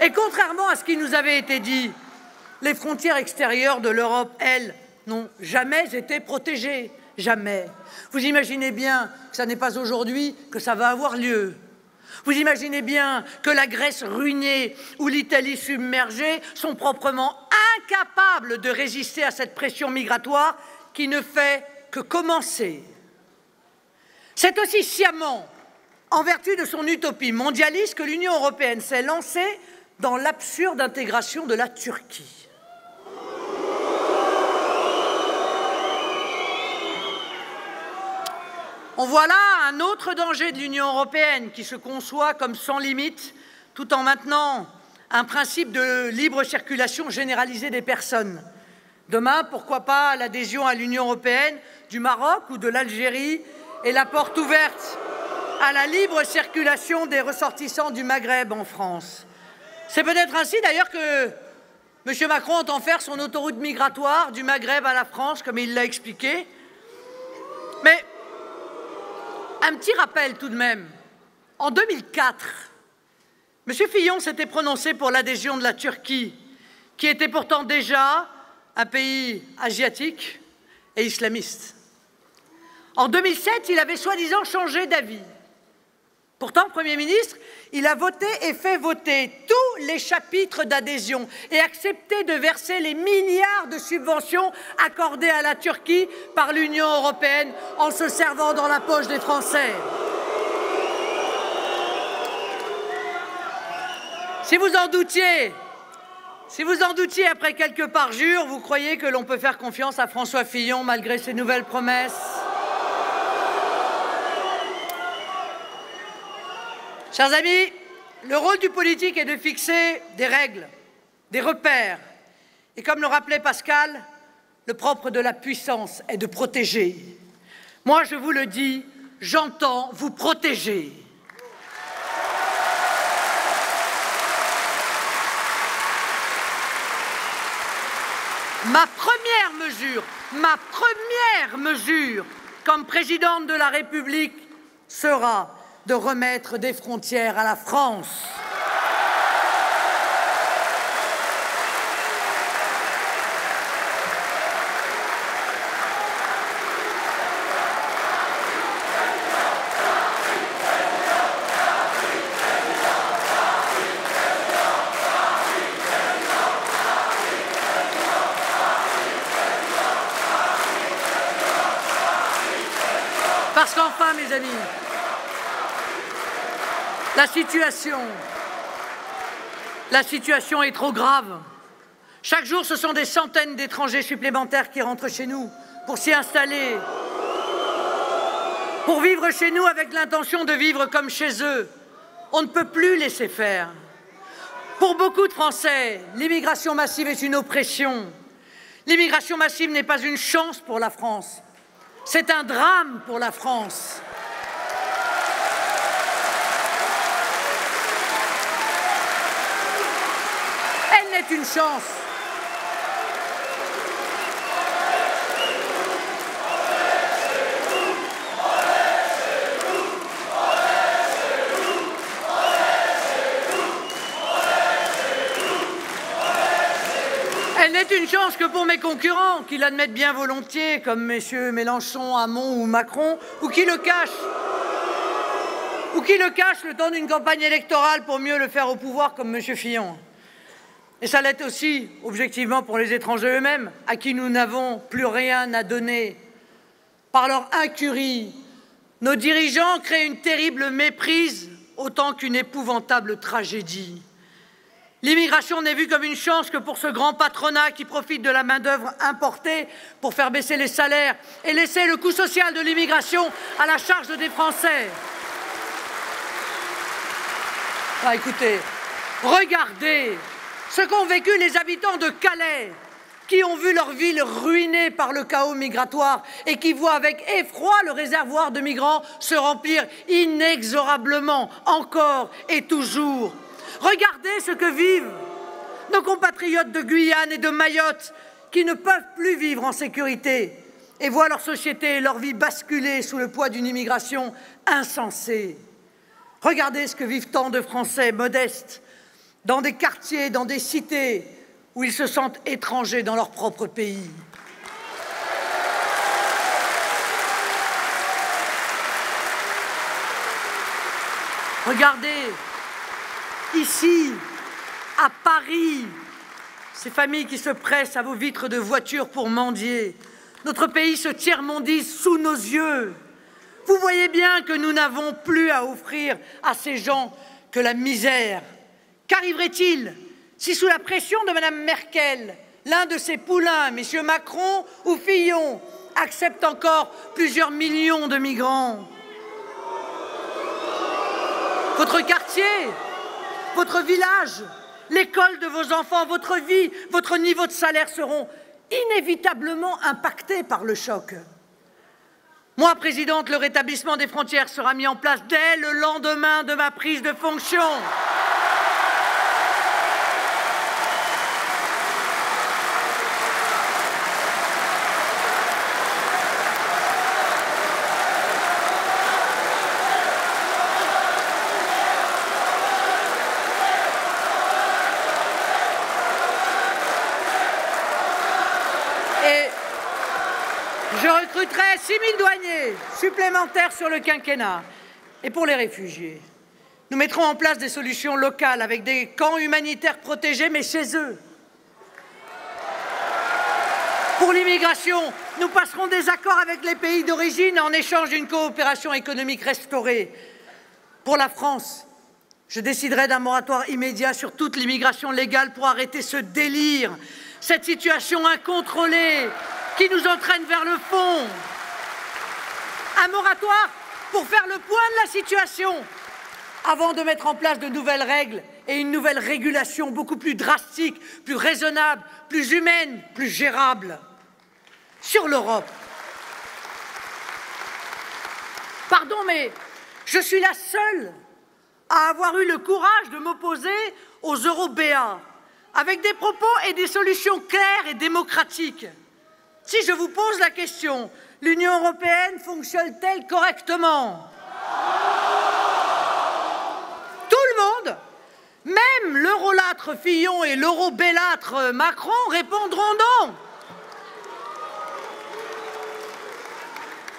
Et contrairement à ce qui nous avait été dit, les frontières extérieures de l'Europe, elles, n'ont jamais été protégées. Jamais. Vous imaginez bien que ça n'est pas aujourd'hui que ça va avoir lieu. Vous imaginez bien que la Grèce ruinée ou l'Italie submergée sont proprement incapables de résister à cette pression migratoire qui ne fait que commencer. C'est aussi sciemment, en vertu de son utopie mondialiste, que l'Union européenne s'est lancée dans l'absurde intégration de la Turquie. On voit là un autre danger de l'Union européenne qui se conçoit comme sans limite, tout en maintenant un principe de libre circulation généralisée des personnes. Demain, pourquoi pas l'adhésion à l'Union européenne du Maroc ou de l'Algérie et la porte ouverte à la libre circulation des ressortissants du Maghreb en France. C'est peut-être ainsi d'ailleurs que M. Macron entend faire son autoroute migratoire du Maghreb à la France, comme il l'a expliqué. Mais un petit rappel tout de même. En 2004, M. Fillon s'était prononcé pour l'adhésion de la Turquie, qui était pourtant déjà un pays asiatique et islamiste. En 2007, il avait soi-disant changé d'avis. Pourtant, Premier ministre, il a voté et fait voter tous les chapitres d'adhésion et accepté de verser les milliards de subventions accordées à la Turquie par l'Union européenne en se servant dans la poche des Français. Si vous en doutiez après quelques parjures, vous croyez que l'on peut faire confiance à François Fillon malgré ses nouvelles promesses? Chers amis, le rôle du politique est de fixer des règles, des repères. Et comme le rappelait Pascal, le propre de la puissance est de protéger. Moi, je vous le dis, j'entends vous protéger. Ma première mesure comme présidente de la République sera de remettre des frontières à la France. Parce qu'enfin, mes amis, la situation est trop grave. Chaque jour, ce sont des centaines d'étrangers supplémentaires qui rentrent chez nous pour s'y installer, pour vivre chez nous avec l'intention de vivre comme chez eux. On ne peut plus laisser faire. Pour beaucoup de Français, l'immigration massive est une oppression. L'immigration massive n'est pas une chance pour la France. C'est un drame pour la France. Elle n'est une chance. Elle n'est une chance que pour mes concurrents, qui l'admettent bien volontiers, comme messieurs Mélenchon, Hamon ou Macron, ou qui le cachent le temps d'une campagne électorale pour mieux le faire au pouvoir, comme M. Fillon. Et ça l'est aussi, objectivement, pour les étrangers eux-mêmes, à qui nous n'avons plus rien à donner. Par leur incurie, nos dirigeants créent une terrible méprise, autant qu'une épouvantable tragédie. L'immigration n'est vue comme une chance que pour ce grand patronat qui profite de la main-d'œuvre importée pour faire baisser les salaires et laisser le coût social de l'immigration à la charge des Français. Ah, écoutez, regardez ce qu'ont vécu les habitants de Calais, qui ont vu leur ville ruinée par le chaos migratoire et qui voient avec effroi le réservoir de migrants se remplir inexorablement, encore et toujours. Regardez ce que vivent nos compatriotes de Guyane et de Mayotte qui ne peuvent plus vivre en sécurité et voient leur société et leur vie basculer sous le poids d'une immigration insensée. Regardez ce que vivent tant de Français modestes dans des quartiers, dans des cités où ils se sentent étrangers dans leur propre pays. Regardez ici, à Paris, ces familles qui se pressent à vos vitres de voitures pour mendier. Notre pays se tiers-mondise sous nos yeux. Vous voyez bien que nous n'avons plus à offrir à ces gens que la misère. Qu'arriverait-il si, sous la pression de Mme Merkel, l'un de ses poulains, M. Macron ou Fillon, accepte encore plusieurs millions de migrants? Votre quartier, votre village, l'école de vos enfants, votre vie, votre niveau de salaire seront inévitablement impactés par le choc. Moi, présidente, le rétablissement des frontières sera mis en place dès le lendemain de ma prise de fonction. Je recruterai 6 000 douaniers supplémentaires sur le quinquennat. Et pour les réfugiés, nous mettrons en place des solutions locales avec des camps humanitaires protégés, mais chez eux. Pour l'immigration, nous passerons des accords avec les pays d'origine en échange d'une coopération économique restaurée. Pour la France, je déciderai d'un moratoire immédiat sur toute l'immigration légale pour arrêter ce délire, cette situation incontrôlée qui nous entraîne vers le fond. Un moratoire pour faire le point de la situation avant de mettre en place de nouvelles règles et une nouvelle régulation beaucoup plus drastique, plus raisonnable, plus humaine, plus gérable. Sur l'Europe. Pardon, mais je suis la seule à avoir eu le courage de m'opposer aux Eurobéas avec des propos et des solutions claires et démocratiques. Si je vous pose la question, l'Union européenne fonctionne-t-elle correctement? Tout le monde, même l'eurolâtre Fillon et l'eurobellâtre Macron, répondront non.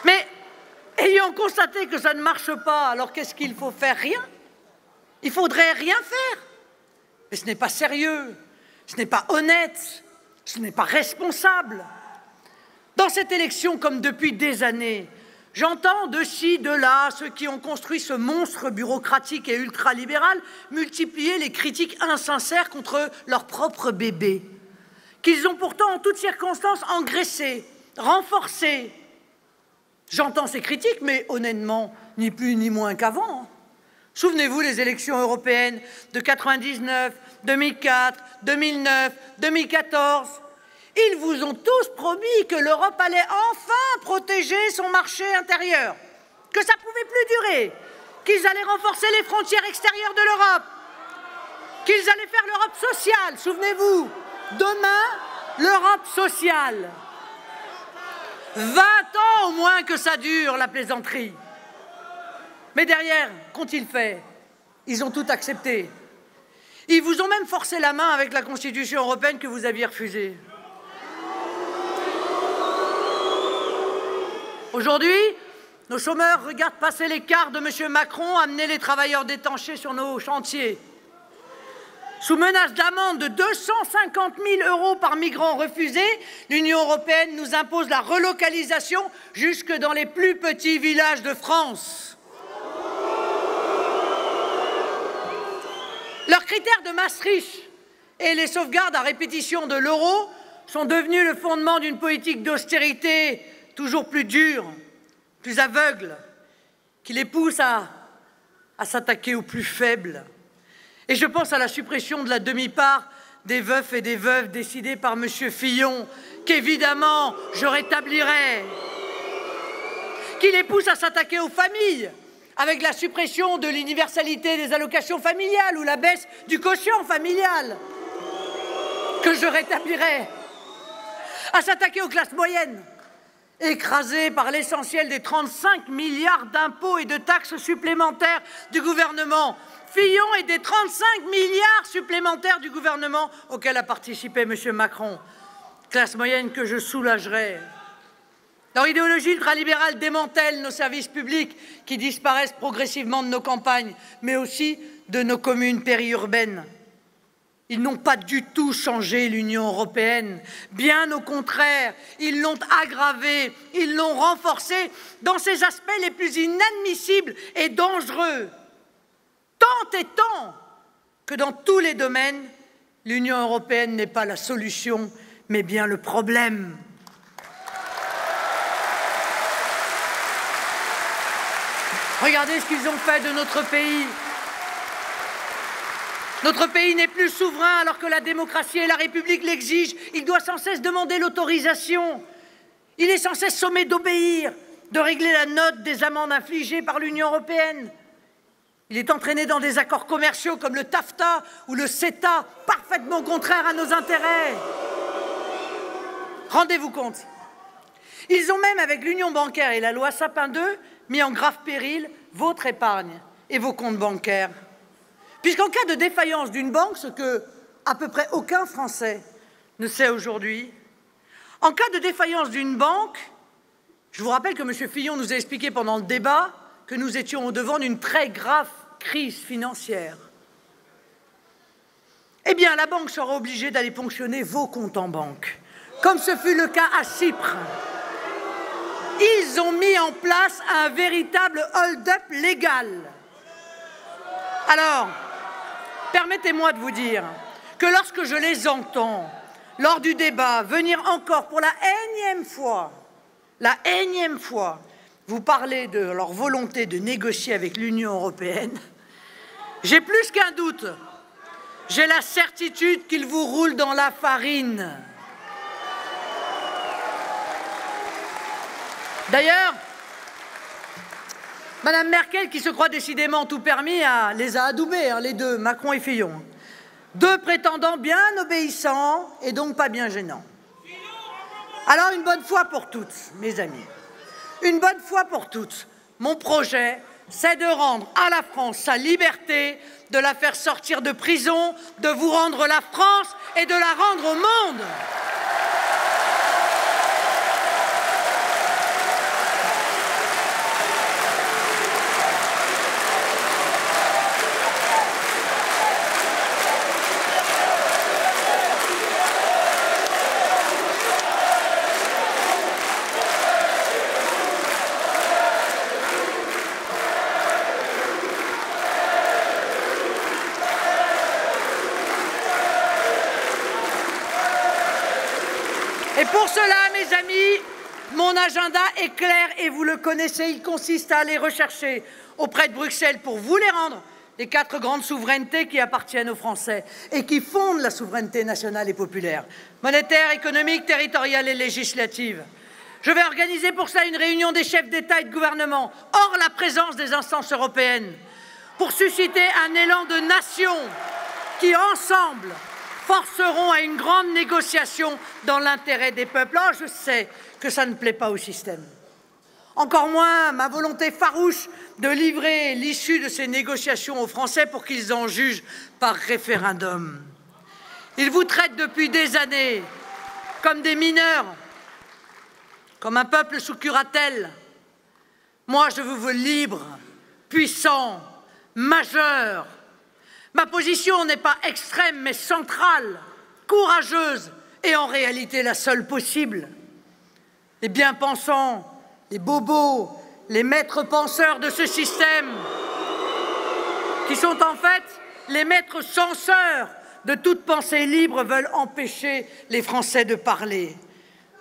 Mais ayant constaté que ça ne marche pas, alors qu'est-ce qu'il faut faire? Rien. Il faudrait rien faire. Mais ce n'est pas sérieux, ce n'est pas honnête, ce n'est pas responsable. Dans cette élection, comme depuis des années, j'entends de ci, de là, ceux qui ont construit ce monstre bureaucratique et ultralibéral multiplier les critiques insincères contre leur propre bébé, qu'ils ont pourtant en toutes circonstances engraissé, renforcé. J'entends ces critiques, mais honnêtement, ni plus ni moins qu'avant. Souvenez-vous des élections européennes de 99, 2004, 2009, 2014. Ils vous ont tous promis que l'Europe allait enfin protéger son marché intérieur, que ça ne pouvait plus durer, qu'ils allaient renforcer les frontières extérieures de l'Europe, qu'ils allaient faire l'Europe sociale. Souvenez-vous, demain, l'Europe sociale. 20 ans au moins que ça dure, la plaisanterie. Mais derrière, qu'ont-ils fait? Ils ont tout accepté. Ils vous ont même forcé la main avec la Constitution européenne que vous aviez refusée. Aujourd'hui, nos chômeurs regardent passer les cars de M. Macron amener les travailleurs détachés sur nos chantiers. Sous menace d'amende de 250 000 € par migrant refusé, l'Union européenne nous impose la relocalisation jusque dans les plus petits villages de France. Leurs critères de Maastricht et les sauvegardes à répétition de l'euro sont devenus le fondement d'une politique d'austérité toujours plus dure, plus aveugle, qui les pousse à s'attaquer aux plus faibles. Et je pense à la suppression de la demi-part des veufs et des veuves décidée par M. Fillon, qu'évidemment je rétablirai, qui les pousse à s'attaquer aux familles, avec la suppression de l'universalité des allocations familiales ou la baisse du quotient familial, que je rétablirai, à s'attaquer aux classes moyennes, écrasées par l'essentiel des 35 milliards d'impôts et de taxes supplémentaires du gouvernement Fillon et des 35 milliards supplémentaires du gouvernement auquel a participé M. Macron. Classe moyenne que je soulagerai. Leur idéologie ultralibérale démantèle nos services publics qui disparaissent progressivement de nos campagnes, mais aussi de nos communes périurbaines. Ils n'ont pas du tout changé l'Union européenne. Bien au contraire, ils l'ont aggravée, ils l'ont renforcée dans ses aspects les plus inadmissibles et dangereux. Tant et tant que dans tous les domaines, l'Union européenne n'est pas la solution, mais bien le problème. Regardez ce qu'ils ont fait de notre pays. Notre pays n'est plus souverain alors que la démocratie et la République l'exigent. Il doit sans cesse demander l'autorisation. Il est sans cesse sommé d'obéir, de régler la note des amendes infligées par l'Union européenne. Il est entraîné dans des accords commerciaux comme le TAFTA ou le CETA, parfaitement contraires à nos intérêts. Rendez-vous compte. Ils ont même, avec l'union bancaire et la loi Sapin 2, mis en grave péril votre épargne et vos comptes bancaires. Puisqu'en cas de défaillance d'une banque, ce que à peu près aucun Français ne sait aujourd'hui, en cas de défaillance d'une banque, je vous rappelle que M. Fillon nous a expliqué pendant le débat que nous étions au devant d'une très grave crise financière. Eh bien, la banque sera obligée d'aller ponctionner vos comptes en banque, comme ce fut le cas à Chypre. Ils ont mis en place un véritable hold-up légal. Alors, permettez-moi de vous dire que lorsque je les entends, lors du débat, venir encore pour la énième fois, vous parler de leur volonté de négocier avec l'Union européenne, j'ai plus qu'un doute. J'ai la certitude qu'ils vous roulent dans la farine. D'ailleurs, Madame Merkel, qui se croit décidément tout permis, les a adoubés, les deux, Macron et Fillon. Deux prétendants bien obéissants et donc pas bien gênants. Alors, une bonne fois pour toutes, mes amis, une bonne fois pour toutes, mon projet, c'est de rendre à la France sa liberté, de la faire sortir de prison, de vous rendre la France et de la rendre au monde. Et pour cela, mes amis, mon agenda est clair et vous le connaissez. Il consiste à aller rechercher auprès de Bruxelles pour vous les rendre les 4 grandes souverainetés qui appartiennent aux Français et qui fondent la souveraineté nationale et populaire, monétaire, économique, territoriale et législative. Je vais organiser pour cela une réunion des chefs d'État et de gouvernement, hors la présence des instances européennes, pour susciter un élan de nation qui, ensemble, forceront à une grande négociation dans l'intérêt des peuples. Oh, je sais que ça ne plaît pas au système. Encore moins ma volonté farouche de livrer l'issue de ces négociations aux Français pour qu'ils en jugent par référendum. Ils vous traitent depuis des années comme des mineurs, comme un peuple sous curatelle. Moi, je veux vous libre, puissant, majeur. Ma position n'est pas extrême, mais centrale, courageuse et en réalité la seule possible. Les bien-pensants, les bobos, les maîtres penseurs de ce système, qui sont en fait les maîtres censeurs de toute pensée libre, veulent empêcher les Français de parler.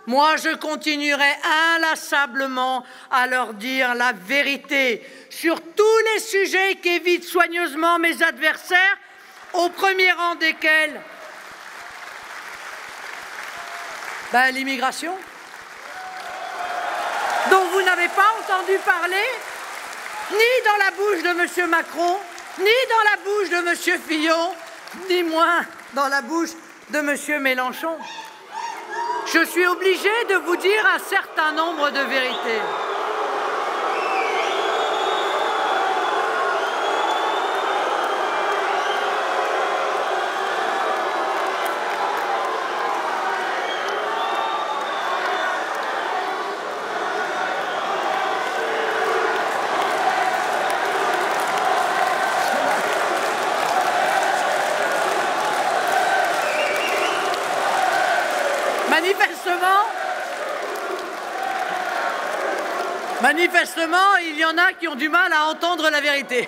Moi, je continuerai inlassablement à leur dire la vérité sur tous les sujets qu'évitent soigneusement mes adversaires, au premier rang desquels l'immigration, dont vous n'avez pas entendu parler, ni dans la bouche de M. Macron, ni dans la bouche de M. Fillon, ni moins dans la bouche de M. Mélenchon. Je suis obligé de vous dire un certain nombre de vérités. Manifestement, il y en a qui ont du mal à entendre la vérité.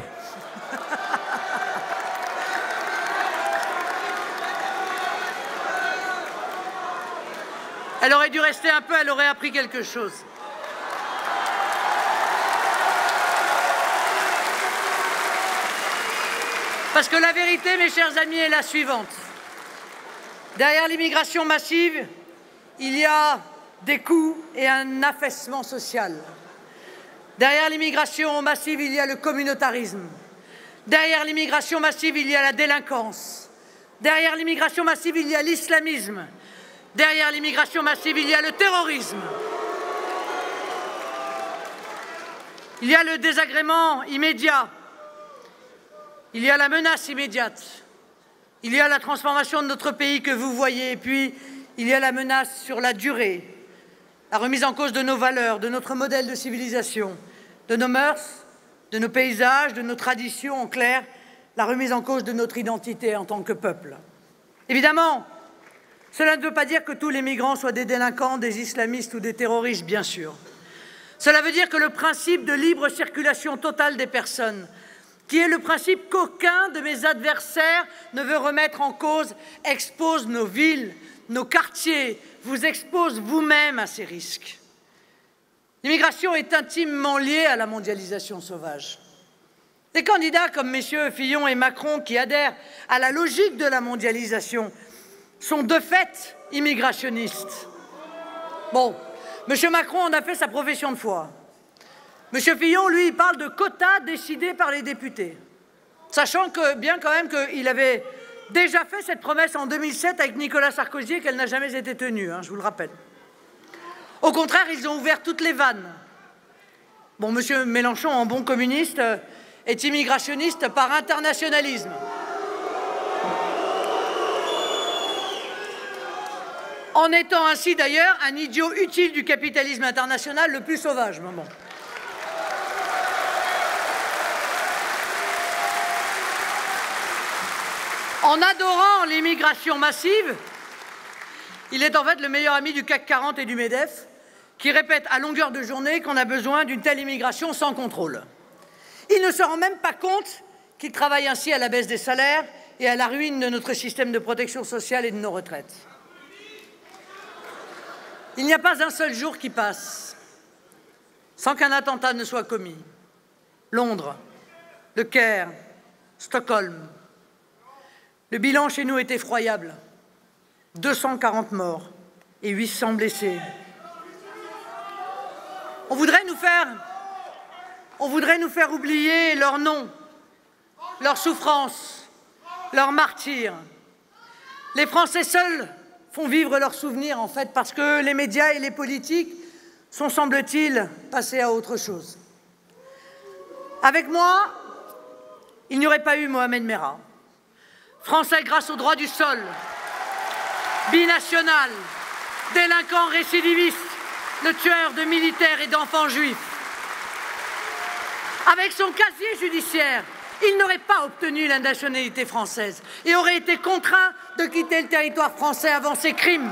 Elle aurait dû rester un peu, elle aurait appris quelque chose. Parce que la vérité, mes chers amis, est la suivante. Derrière l'immigration massive, il y a des coûts et un affaissement social. Derrière l'immigration massive, il y a le communautarisme. Derrière l'immigration massive, il y a la délinquance. Derrière l'immigration massive, il y a l'islamisme. Derrière l'immigration massive, il y a le terrorisme. Il y a le désagrément immédiat. Il y a la menace immédiate. Il y a la transformation de notre pays que vous voyez. Et puis, il y a la menace sur la durée. La remise en cause de nos valeurs, de notre modèle de civilisation, de nos mœurs, de nos paysages, de nos traditions, en clair, la remise en cause de notre identité en tant que peuple. Évidemment, cela ne veut pas dire que tous les migrants soient des délinquants, des islamistes ou des terroristes, bien sûr. Cela veut dire que le principe de libre circulation totale des personnes, qui est le principe qu'aucun de mes adversaires ne veut remettre en cause, expose nos villes, nos quartiers, vous expose vous-même à ces risques. L'immigration est intimement liée à la mondialisation sauvage. Des candidats comme messieurs Fillon et Macron qui adhèrent à la logique de la mondialisation sont de fait immigrationnistes. Bon, M. Macron en a fait sa profession de foi. M. Fillon, lui, il parle de quotas décidés par les députés, sachant que, bien quand même qu'il avait déjà fait cette promesse en 2007 avec Nicolas Sarkozy et qu'elle n'a jamais été tenue, je vous le rappelle. Au contraire, ils ont ouvert toutes les vannes. Bon, M. Mélenchon, en bon communiste, est immigrationniste par internationalisme. En étant ainsi, d'ailleurs, un idiot utile du capitalisme international le plus sauvage. Bon. En adorant l'immigration massive, il est en fait le meilleur ami du CAC 40 et du MEDEF, qui répète à longueur de journée qu'on a besoin d'une telle immigration sans contrôle. Il ne se rend même pas compte qu'il travaille ainsi à la baisse des salaires et à la ruine de notre système de protection sociale et de nos retraites. Il n'y a pas un seul jour qui passe sans qu'un attentat ne soit commis. Londres, Le Caire, Stockholm. Le bilan chez nous est effroyable. 240 morts et 800 blessés. On voudrait nous faire oublier leurs noms, leurs souffrances, leurs martyrs. Les Français seuls font vivre leurs souvenirs, en fait, parce que les médias et les politiques sont, semble-t-il, passés à autre chose. Avec moi, il n'y aurait pas eu Mohamed Merah. Français grâce au droit du sol, binational, délinquant récidiviste, le tueur de militaires et d'enfants juifs. Avec son casier judiciaire, il n'aurait pas obtenu la nationalité française et aurait été contraint de quitter le territoire français avant ses crimes.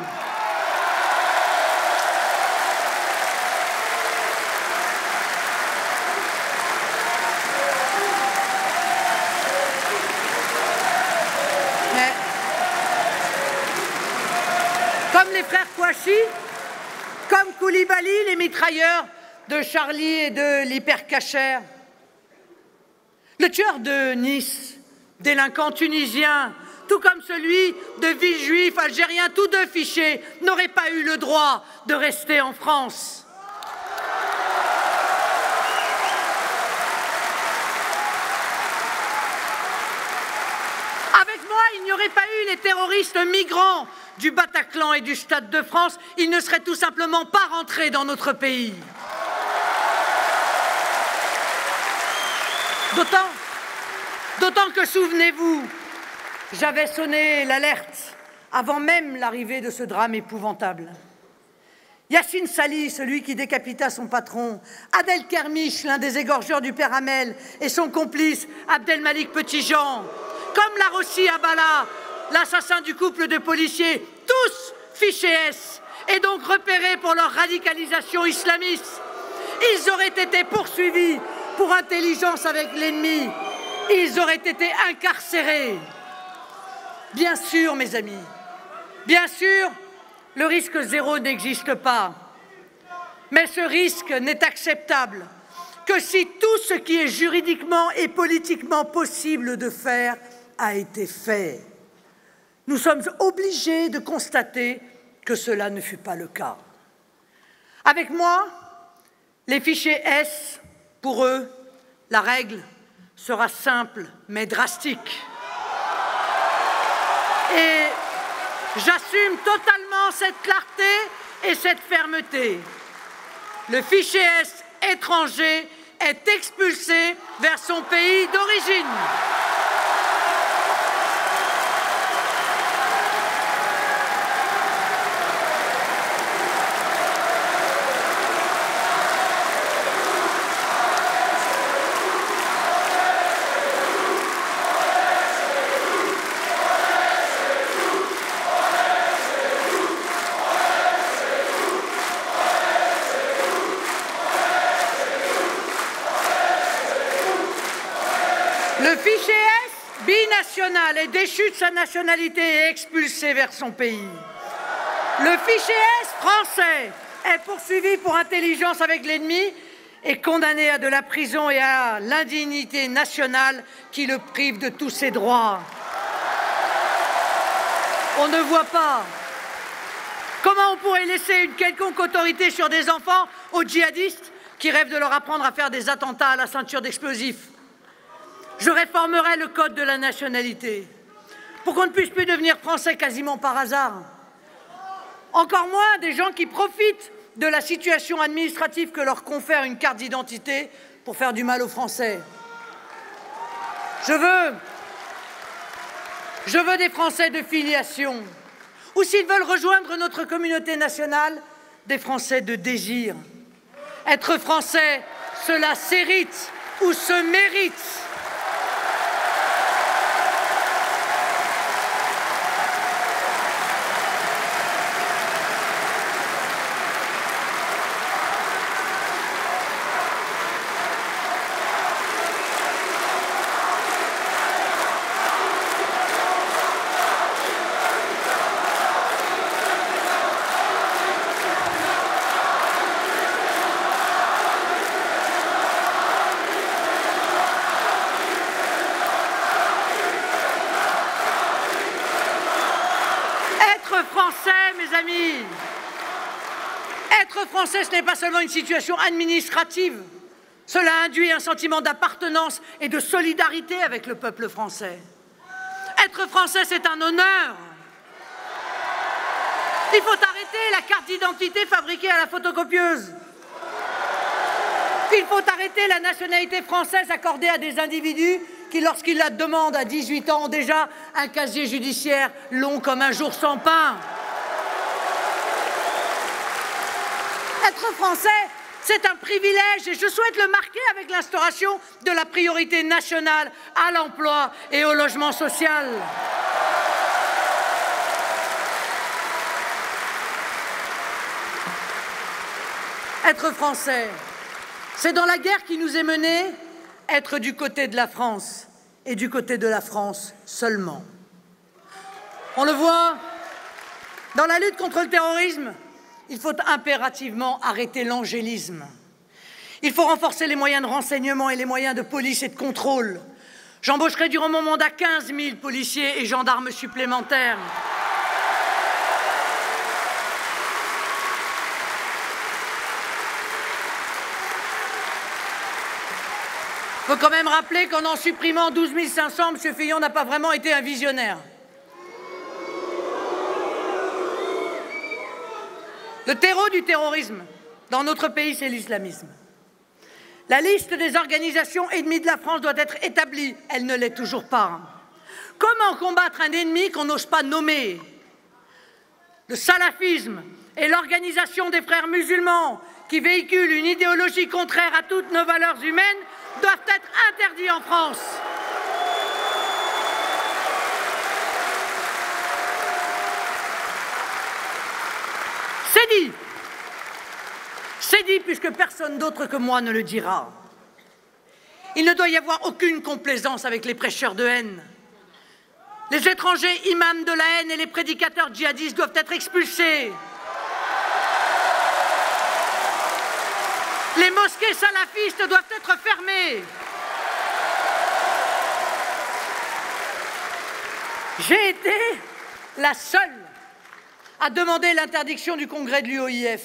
Mais, comme les frères Kouachi, comme Koulibaly, les mitrailleurs de Charlie et de l'hypercacher, le tueur de Nice, délinquant tunisien, tout comme celui de Villejuif, algérien, tous deux fichés, n'auraient pas eu le droit de rester en France. Avec moi, il n'y aurait pas eu les terroristes migrants du Bataclan et du Stade de France. Ils ne seraient tout simplement pas rentrés dans notre pays. D'autant que, souvenez-vous, j'avais sonné l'alerte avant même l'arrivée de ce drame épouvantable. Yacine Sali, celui qui décapita son patron, Adel Kermiche, l'un des égorgeurs du Père Hamel, et son complice Abdelmalik Petitjean, comme Larossi Abala, l'assassin du couple de policiers, tous fichés S, et donc repérés pour leur radicalisation islamiste. Ils auraient été poursuivis pour intelligence avec l'ennemi. Ils auraient été incarcérés. Bien sûr, mes amis, bien sûr, le risque zéro n'existe pas. Mais ce risque n'est acceptable que si tout ce qui est juridiquement et politiquement possible de faire a été fait. Nous sommes obligés de constater que cela ne fut pas le cas. Avec moi, les fichiers S, pour eux, la règle sera simple mais drastique. Et j'assume totalement cette clarté et cette fermeté. Le fichier S étranger est expulsé vers son pays d'origine. Le fichier S, binational, est déchu de sa nationalité et expulsé vers son pays. Le fichier S français est poursuivi pour intelligence avec l'ennemi et condamné à de la prison et à l'indignité nationale qui le prive de tous ses droits. On ne voit pas comment on pourrait laisser une quelconque autorité sur des enfants aux djihadistes qui rêvent de leur apprendre à faire des attentats à la ceinture d'explosifs. Je réformerai le code de la nationalité pour qu'on ne puisse plus devenir français quasiment par hasard. Encore moins des gens qui profitent de la situation administrative que leur confère une carte d'identité pour faire du mal aux Français. Je veux des Français de filiation, ou s'ils veulent rejoindre notre communauté nationale, des Français de désir. Être français, cela s'hérite ou se mérite. Être français, ce n'est pas seulement une situation administrative. Cela induit un sentiment d'appartenance et de solidarité avec le peuple français. Être français, c'est un honneur. Il faut arrêter la carte d'identité fabriquée à la photocopieuse. Il faut arrêter la nationalité française accordée à des individus qui, lorsqu'ils la demandent à 18 ans, ont déjà un casier judiciaire long comme un jour sans pain. Être français, c'est un privilège et je souhaite le marquer avec l'instauration de la priorité nationale à l'emploi et au logement social. Être français, c'est dans la guerre qui nous est menée, être du côté de la France et du côté de la France seulement. On le voit, dans la lutte contre le terrorisme, il faut impérativement arrêter l'angélisme. Il faut renforcer les moyens de renseignement et les moyens de police et de contrôle. J'embaucherai durant mon mandat 15 000 policiers et gendarmes supplémentaires. Il faut quand même rappeler qu'en supprimant 12 500, M. Fillon n'a pas vraiment été un visionnaire. Le terreau du terrorisme dans notre pays, c'est l'islamisme. La liste des organisations ennemies de la France doit être établie. Elle ne l'est toujours pas. Comment combattre un ennemi qu'on n'ose pas nommer? Le salafisme et l'organisation des frères musulmans qui véhiculent une idéologie contraire à toutes nos valeurs humaines doivent être interdits en France. C'est dit. C'est dit puisque personne d'autre que moi ne le dira. Il ne doit y avoir aucune complaisance avec les prêcheurs de haine. Les étrangers imams de la haine et les prédicateurs djihadistes doivent être expulsés. Les mosquées salafistes doivent être fermées. J'ai été la seule à demander l'interdiction du congrès de l'UOIF.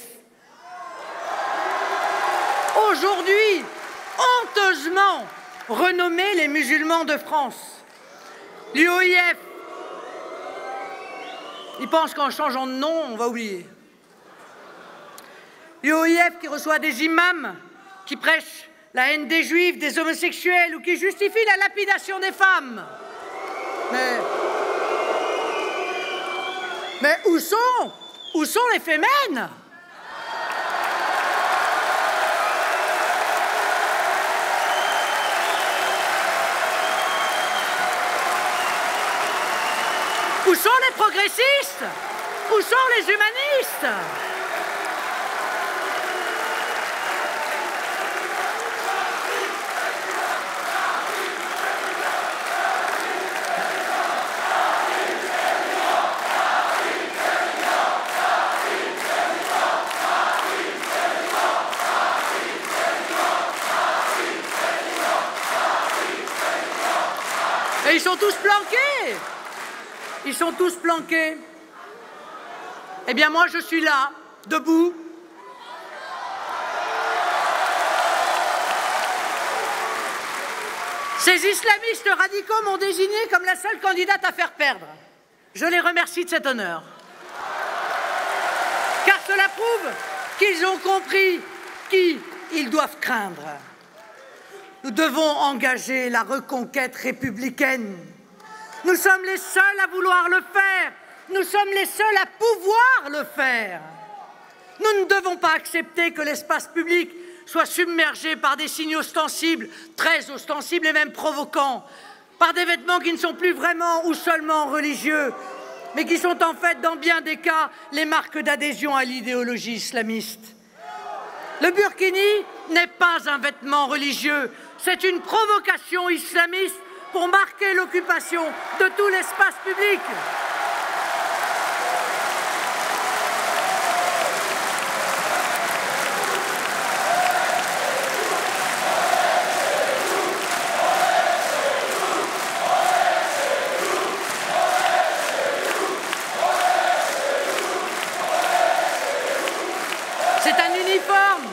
Aujourd'hui, honteusement renommé les musulmans de France. L'UOIF, ils pensent qu'en changeant de nom, on va oublier. L'UOIF qui reçoit des imams qui prêchent la haine des juifs, des homosexuels ou qui justifient la lapidation des femmes. Mais où sont les fémènes? Où sont les progressistes? Où sont les humanistes? Et ils sont tous planqués. Ils sont tous planqués. Eh bien, moi, je suis là, debout. Ces islamistes radicaux m'ont désigné comme la seule candidate à faire perdre. Je les remercie de cet honneur. Car cela prouve qu'ils ont compris qui ils doivent craindre. Nous devons engager la reconquête républicaine. Nous sommes les seuls à vouloir le faire. Nous sommes les seuls à pouvoir le faire. Nous ne devons pas accepter que l'espace public soit submergé par des signes ostensibles, très ostensibles et même provoquants, par des vêtements qui ne sont plus vraiment ou seulement religieux, mais qui sont en fait, dans bien des cas, les marques d'adhésion à l'idéologie islamiste. Le burkini n'est pas un vêtement religieux, c'est une provocation islamiste pour marquer l'occupation de tout l'espace public. C'est un uniforme,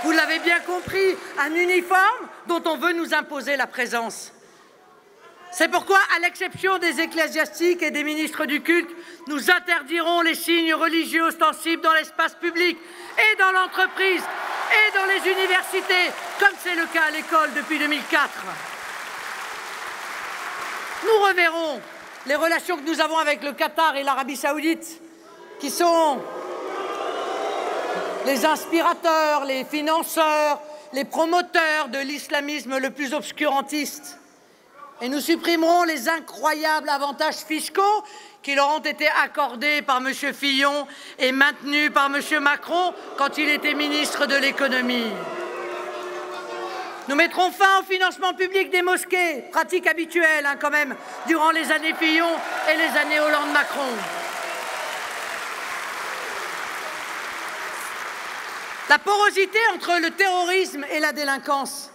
vous l'avez bien compris, un uniforme dont on veut nous imposer la présence. C'est pourquoi, à l'exception des ecclésiastiques et des ministres du culte, nous interdirons les signes religieux ostensibles dans l'espace public et dans l'entreprise et dans les universités, comme c'est le cas à l'école depuis 2004. Nous reverrons les relations que nous avons avec le Qatar et l'Arabie saoudite, qui sont les inspirateurs, les financeurs, les promoteurs de l'islamisme le plus obscurantiste. Et nous supprimerons les incroyables avantages fiscaux qui leur ont été accordés par M. Fillon et maintenus par M. Macron quand il était ministre de l'économie. Nous mettrons fin au financement public des mosquées, pratique habituelle quand même, durant les années Fillon et les années Hollande-Macron. La porosité entre le terrorisme et la délinquance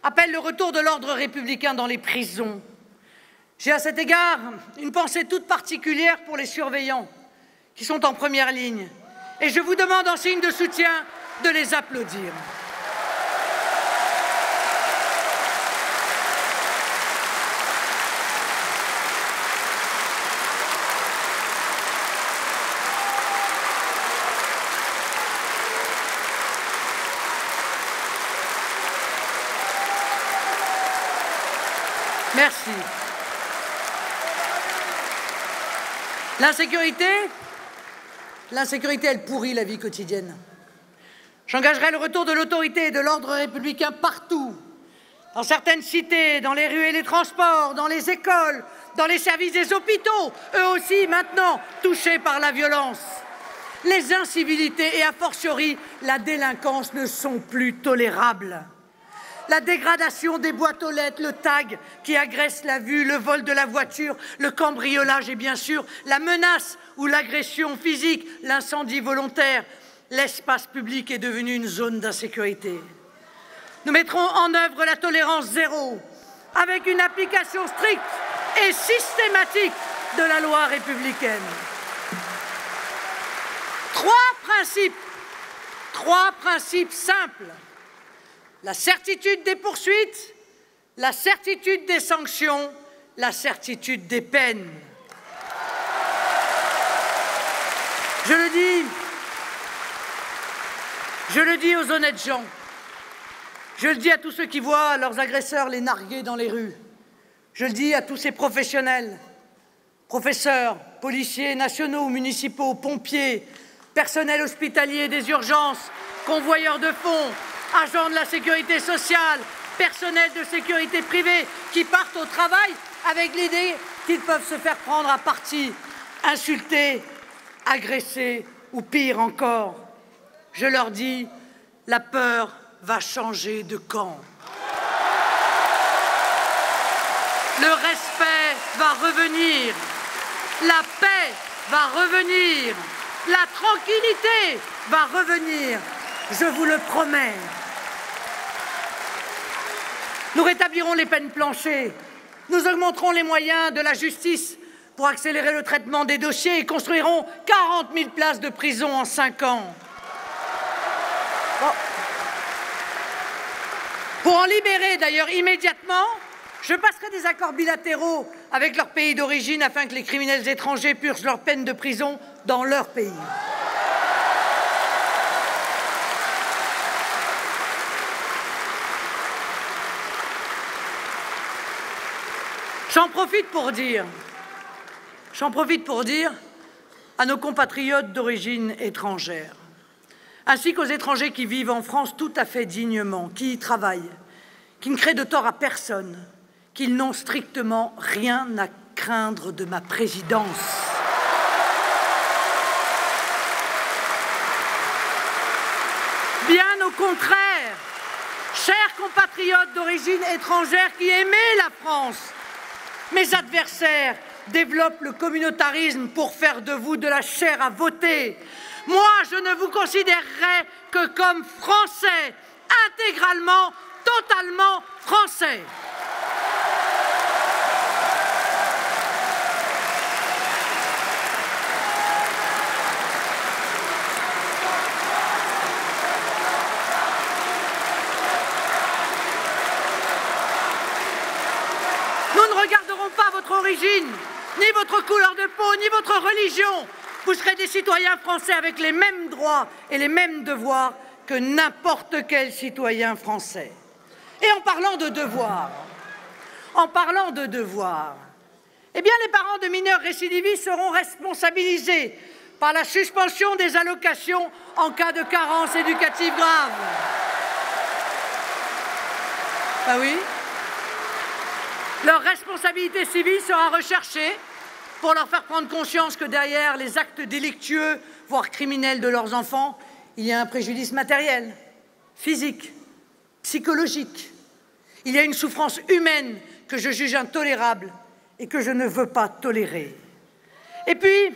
appelle le retour de l'ordre républicain dans les prisons. J'ai à cet égard une pensée toute particulière pour les surveillants qui sont en première ligne. Et je vous demande en signe de soutien de les applaudir. Merci. L'insécurité, elle pourrit la vie quotidienne. J'engagerai le retour de l'autorité et de l'ordre républicain partout, dans certaines cités, dans les rues et les transports, dans les écoles, dans les services des hôpitaux, eux aussi maintenant touchés par la violence. les incivilités et a fortiori la délinquance ne sont plus tolérables. La dégradation des boîtes aux lettres, le tag qui agresse la vue, le vol de la voiture, le cambriolage et bien sûr la menace ou l'agression physique, l'incendie volontaire, l'espace public est devenu une zone d'insécurité. Nous mettrons en œuvre la tolérance zéro avec une application stricte et systématique de la loi républicaine. Trois principes simples. La certitude des poursuites, la certitude des sanctions, la certitude des peines. Je le dis aux honnêtes gens. Je le dis à tous ceux qui voient leurs agresseurs les narguer dans les rues. Je le dis à tous ces professionnels, professeurs, policiers nationaux ou municipaux, pompiers, personnel hospitalier des urgences, convoyeurs de fonds, agents de la sécurité sociale, personnel de sécurité privée qui partent au travail avec l'idée qu'ils peuvent se faire prendre à partie, insulter, agresser ou pire encore. Je leur dis, la peur va changer de camp. Le respect va revenir, la paix va revenir, la tranquillité va revenir, je vous le promets. Nous rétablirons les peines planchées, nous augmenterons les moyens de la justice pour accélérer le traitement des dossiers et construirons 40 000 places de prison en 5 ans. Pour en libérer d'ailleurs immédiatement, je passerai des accords bilatéraux avec leur pays d'origine afin que les criminels étrangers purgent leur peine de prison dans leur pays. J'en profite pour dire à nos compatriotes d'origine étrangère, ainsi qu'aux étrangers qui vivent en France tout à fait dignement, qui y travaillent, qui ne créent de tort à personne, qu'ils n'ont strictement rien à craindre de ma présidence. Bien au contraire, chers compatriotes d'origine étrangère qui aimaient la France, mes adversaires développent le communautarisme pour faire de vous de la chair à voter. Moi, je ne vous considérerai que comme Français, intégralement, totalement Français. Nous ne regarderons pas votre origine, ni votre couleur de peau, ni votre religion. Vous serez des citoyens français avec les mêmes droits et les mêmes devoirs que n'importe quel citoyen français. Et en parlant de devoirs, eh bien les parents de mineurs récidivistes seront responsabilisés par la suspension des allocations en cas de carence éducative grave. Ah oui ? Leur responsabilité civile sera recherchée pour leur faire prendre conscience que derrière les actes délictueux, voire criminels de leurs enfants, il y a un préjudice matériel, physique, psychologique. Il y a une souffrance humaine que je juge intolérable et que je ne veux pas tolérer. Et puis,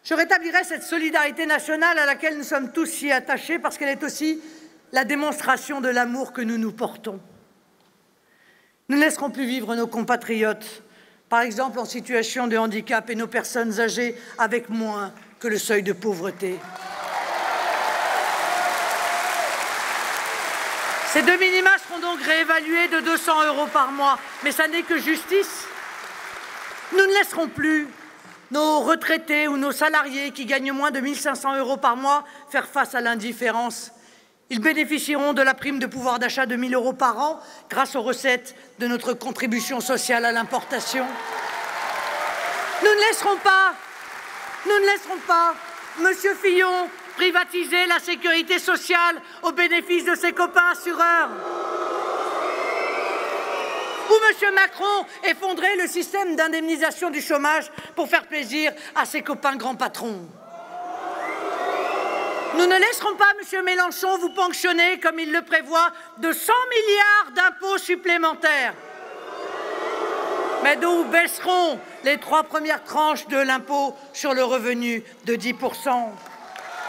je rétablirai cette solidarité nationale à laquelle nous sommes tous si attachés parce qu'elle est aussi la démonstration de l'amour que nous nous portons. Nous ne laisserons plus vivre nos compatriotes, par exemple en situation de handicap et nos personnes âgées avec moins que le seuil de pauvreté. Ces deux minima seront donc réévalués de 200 € par mois, mais ça n'est que justice. Nous ne laisserons plus nos retraités ou nos salariés qui gagnent moins de 1 500 € par mois faire face à l'indifférence. Ils bénéficieront de la prime de pouvoir d'achat de 1 000 € par an grâce aux recettes de notre contribution sociale à l'importation. Nous ne laisserons pas Monsieur Fillon privatiser la sécurité sociale au bénéfice de ses copains assureurs. Ou Monsieur Macron effondrer le système d'indemnisation du chômage pour faire plaisir à ses copains grands patrons. Nous ne laisserons pas M. Mélenchon vous ponctionner, comme il le prévoit, de 100 milliards d'impôts supplémentaires. Mais nous baisserons les 3 premières tranches de l'impôt sur le revenu de 10%.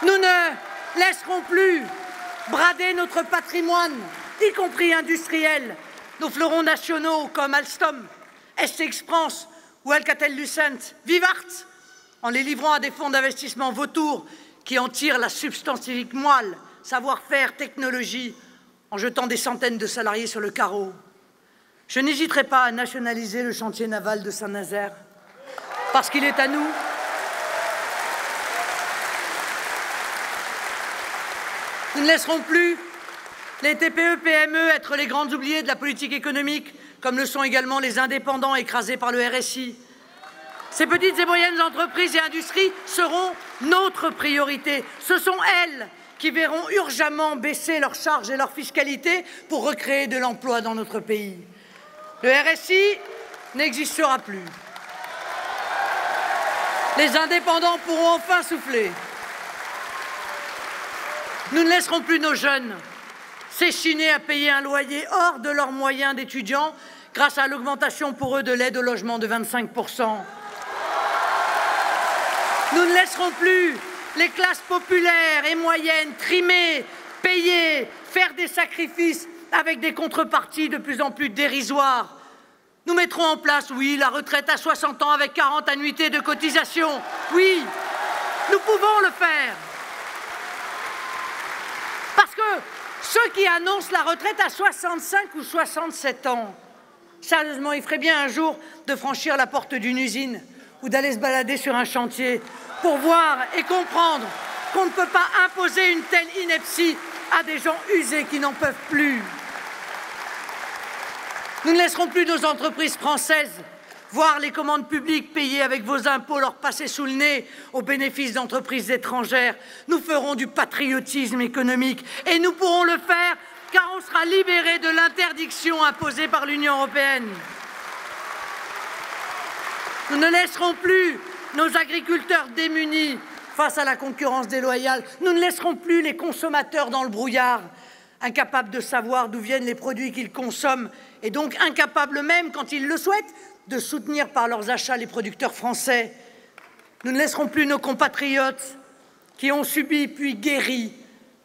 Nous ne laisserons plus brader notre patrimoine, y compris industriel, nos fleurons nationaux comme Alstom, STX France ou Alcatel-Lucent, Vivart, en les livrant à des fonds d'investissement vautours qui en tirent la substantifique moelle, savoir-faire, technologie, en jetant des centaines de salariés sur le carreau. Je n'hésiterai pas à nationaliser le chantier naval de Saint-Nazaire, parce qu'il est à nous. Nous ne laisserons plus les TPE-PME être les grandes oubliées de la politique économique, comme le sont également les indépendants écrasés par le RSI. Ces petites et moyennes entreprises et industries seront notre priorité. Ce sont elles qui verront urgemment baisser leurs charges et leur fiscalité pour recréer de l'emploi dans notre pays. Le RSI n'existera plus. Les indépendants pourront enfin souffler. Nous ne laisserons plus nos jeunes s'échiner à payer un loyer hors de leurs moyens d'étudiants grâce à l'augmentation pour eux de l'aide au logement de 25%. Nous ne laisserons plus les classes populaires et moyennes trimer, payer, faire des sacrifices avec des contreparties de plus en plus dérisoires. Nous mettrons en place, oui, la retraite à 60 ans avec 40 annuités de cotisation. Oui, nous pouvons le faire. Parce que ceux qui annoncent la retraite à 65 ou 67 ans, sérieusement, ils feraient bien un jour de franchir la porte d'une usine ou d'aller se balader sur un chantier pour voir et comprendre qu'on ne peut pas imposer une telle ineptie à des gens usés qui n'en peuvent plus. Nous ne laisserons plus nos entreprises françaises voir les commandes publiques payées avec vos impôts leur passer sous le nez au bénéfice d'entreprises étrangères. Nous ferons du patriotisme économique et nous pourrons le faire car on sera libérés de l'interdiction imposée par l'Union européenne. Nous ne laisserons plus nos agriculteurs démunis face à la concurrence déloyale. Nous ne laisserons plus les consommateurs dans le brouillard, incapables de savoir d'où viennent les produits qu'ils consomment et donc incapables même, quand ils le souhaitent, de soutenir par leurs achats les producteurs français. Nous ne laisserons plus nos compatriotes qui ont subi puis guéri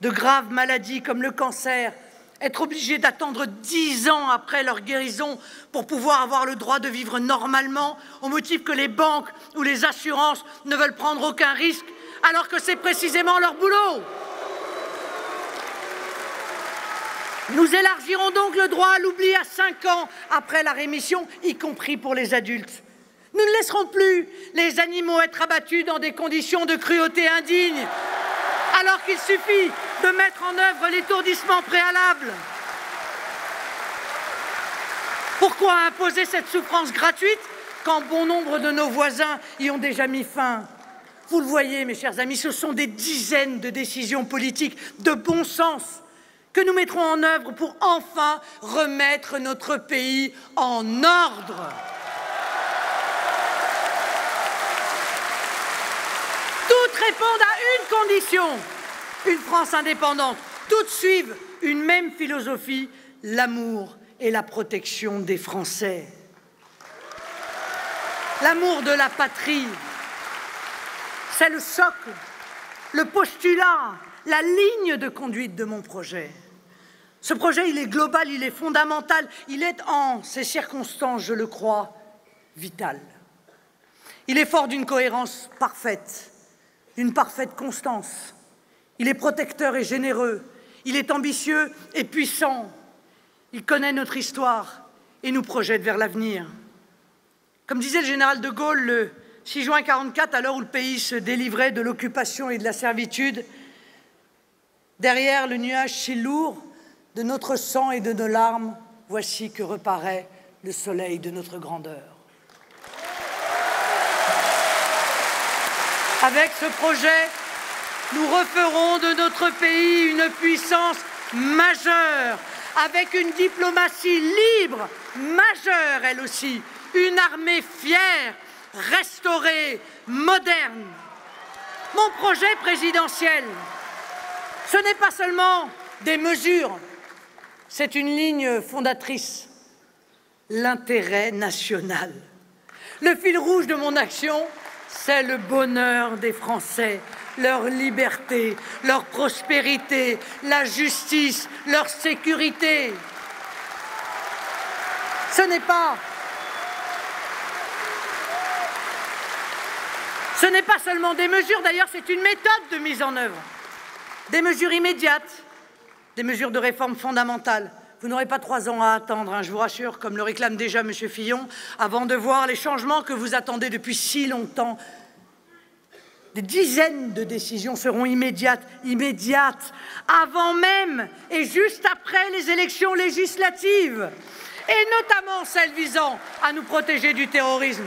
de graves maladies comme le cancer être obligés d'attendre 10 ans après leur guérison pour pouvoir avoir le droit de vivre normalement, au motif que les banques ou les assurances ne veulent prendre aucun risque, alors que c'est précisément leur boulot. Nous élargirons donc le droit à l'oubli à 5 ans après la rémission, y compris pour les adultes. Nous ne laisserons plus les animaux être abattus dans des conditions de cruauté indignes, alors qu'il suffit de mettre en œuvre l'étourdissement préalable. Pourquoi imposer cette souffrance gratuite quand bon nombre de nos voisins y ont déjà mis fin? Vous le voyez, mes chers amis, ce sont des dizaines de décisions politiques de bon sens que nous mettrons en œuvre pour enfin remettre notre pays en ordre. Toutes répondent à une condition, une France indépendante. Toutes suivent une même philosophie, l'amour et la protection des Français. L'amour de la patrie, c'est le socle, le postulat, la ligne de conduite de mon projet. Ce projet, il est global, il est fondamental, il est en ces circonstances, je le crois, vital. Il est fort d'une cohérence parfaite, d'une parfaite constance. Il est protecteur et généreux, il est ambitieux et puissant. Il connaît notre histoire et nous projette vers l'avenir. Comme disait le général de Gaulle le 6 juin 1944, à l'heure où le pays se délivrait de l'occupation et de la servitude, derrière le nuage si lourd de notre sang et de nos larmes, voici que reparaît le soleil de notre grandeur. Avec ce projet, nous referons de notre pays une puissance majeure, avec une diplomatie libre, majeure elle aussi, une armée fière, restaurée, moderne. Mon projet présidentiel Ce n'est pas seulement des mesures, c'est une ligne fondatrice, l'intérêt national. Le fil rouge de mon action, c'est le bonheur des Français, leur liberté, leur prospérité, la justice, leur sécurité. Ce n'est pas seulement des mesures, d'ailleurs c'est une méthode de mise en œuvre. Des mesures immédiates, des mesures de réforme fondamentales. Vous n'aurez pas 3 ans à attendre, hein, je vous rassure, comme le réclame déjà M. Fillon, avant de voir les changements que vous attendez depuis si longtemps. Des dizaines de décisions seront immédiates, avant même et juste après les élections législatives, et notamment celles visant à nous protéger du terrorisme.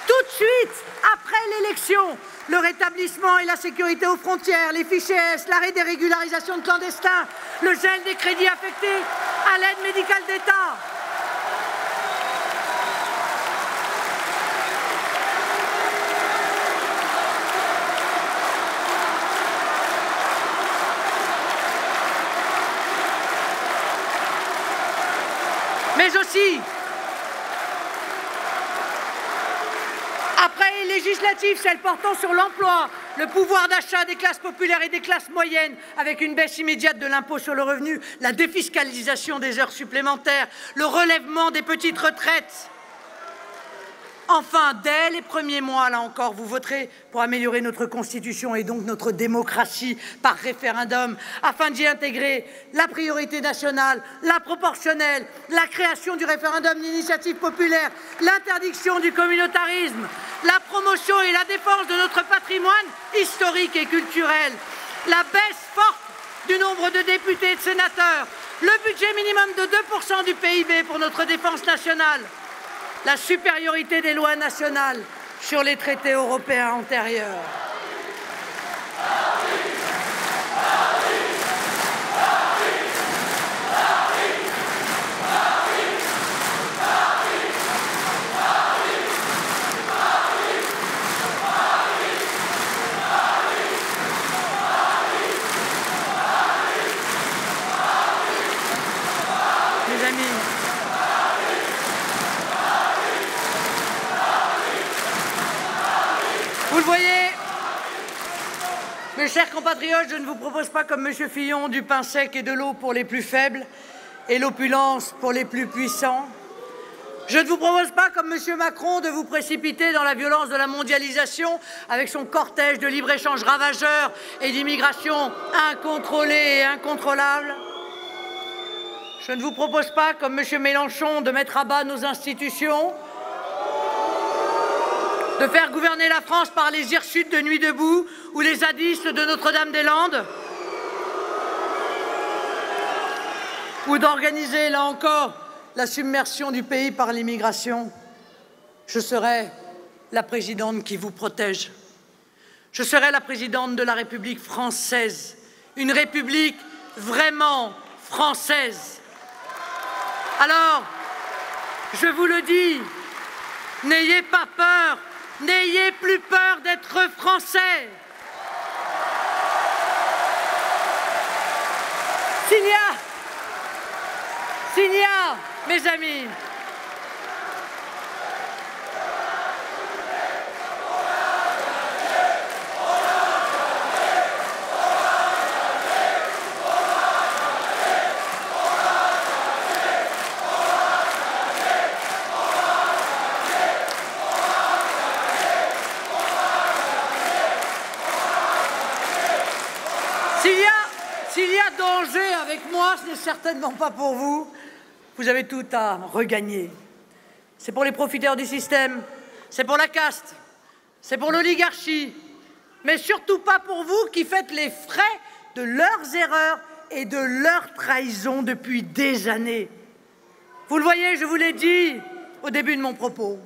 Tout de suite, après l'élection, le rétablissement et la sécurité aux frontières, les fichiers S, l'arrêt des régularisations de clandestins, le gel des crédits affectés à l'aide médicale d'État. Mais aussi, après les législatives, celles portant sur l'emploi, le pouvoir d'achat des classes populaires et des classes moyennes, avec une baisse immédiate de l'impôt sur le revenu, la défiscalisation des heures supplémentaires, le relèvement des petites retraites. Enfin, dès les premiers mois, là encore, vous voterez pour améliorer notre Constitution et donc notre démocratie par référendum, afin d'y intégrer la priorité nationale, la proportionnelle, la création du référendum d'initiative populaire, l'interdiction du communautarisme, la promotion et la défense de notre patrimoine historique et culturel, la baisse forte du nombre de députés et de sénateurs, le budget minimum de 2% du PIB pour notre défense nationale, la supériorité des lois nationales sur les traités européens antérieurs. Mes amis, vous le voyez, mes chers compatriotes, je ne vous propose pas comme M. Fillon du pain sec et de l'eau pour les plus faibles et l'opulence pour les plus puissants. Je ne vous propose pas comme M. Macron de vous précipiter dans la violence de la mondialisation avec son cortège de libre-échange ravageur et d'immigration incontrôlée et incontrôlable. Je ne vous propose pas comme M. Mélenchon de mettre à bas nos institutions, de faire gouverner la France par les hirsutes de Nuit debout ou les zadistes de Notre-Dame-des-Landes, ou d'organiser, là encore, la submersion du pays par l'immigration. Je serai la présidente qui vous protège. Je serai la présidente de la République française, une République vraiment française. Alors, je vous le dis, n'ayez pas peur. N'ayez plus peur d'être français. S'il y a, mes amis, s'il y a danger avec moi, ce n'est certainement pas pour vous. Vous avez tout à regagner. C'est pour les profiteurs du système, c'est pour la caste, c'est pour l'oligarchie, mais surtout pas pour vous qui faites les frais de leurs erreurs et de leurs trahisons depuis des années. Vous le voyez, je vous l'ai dit au début de mon propos.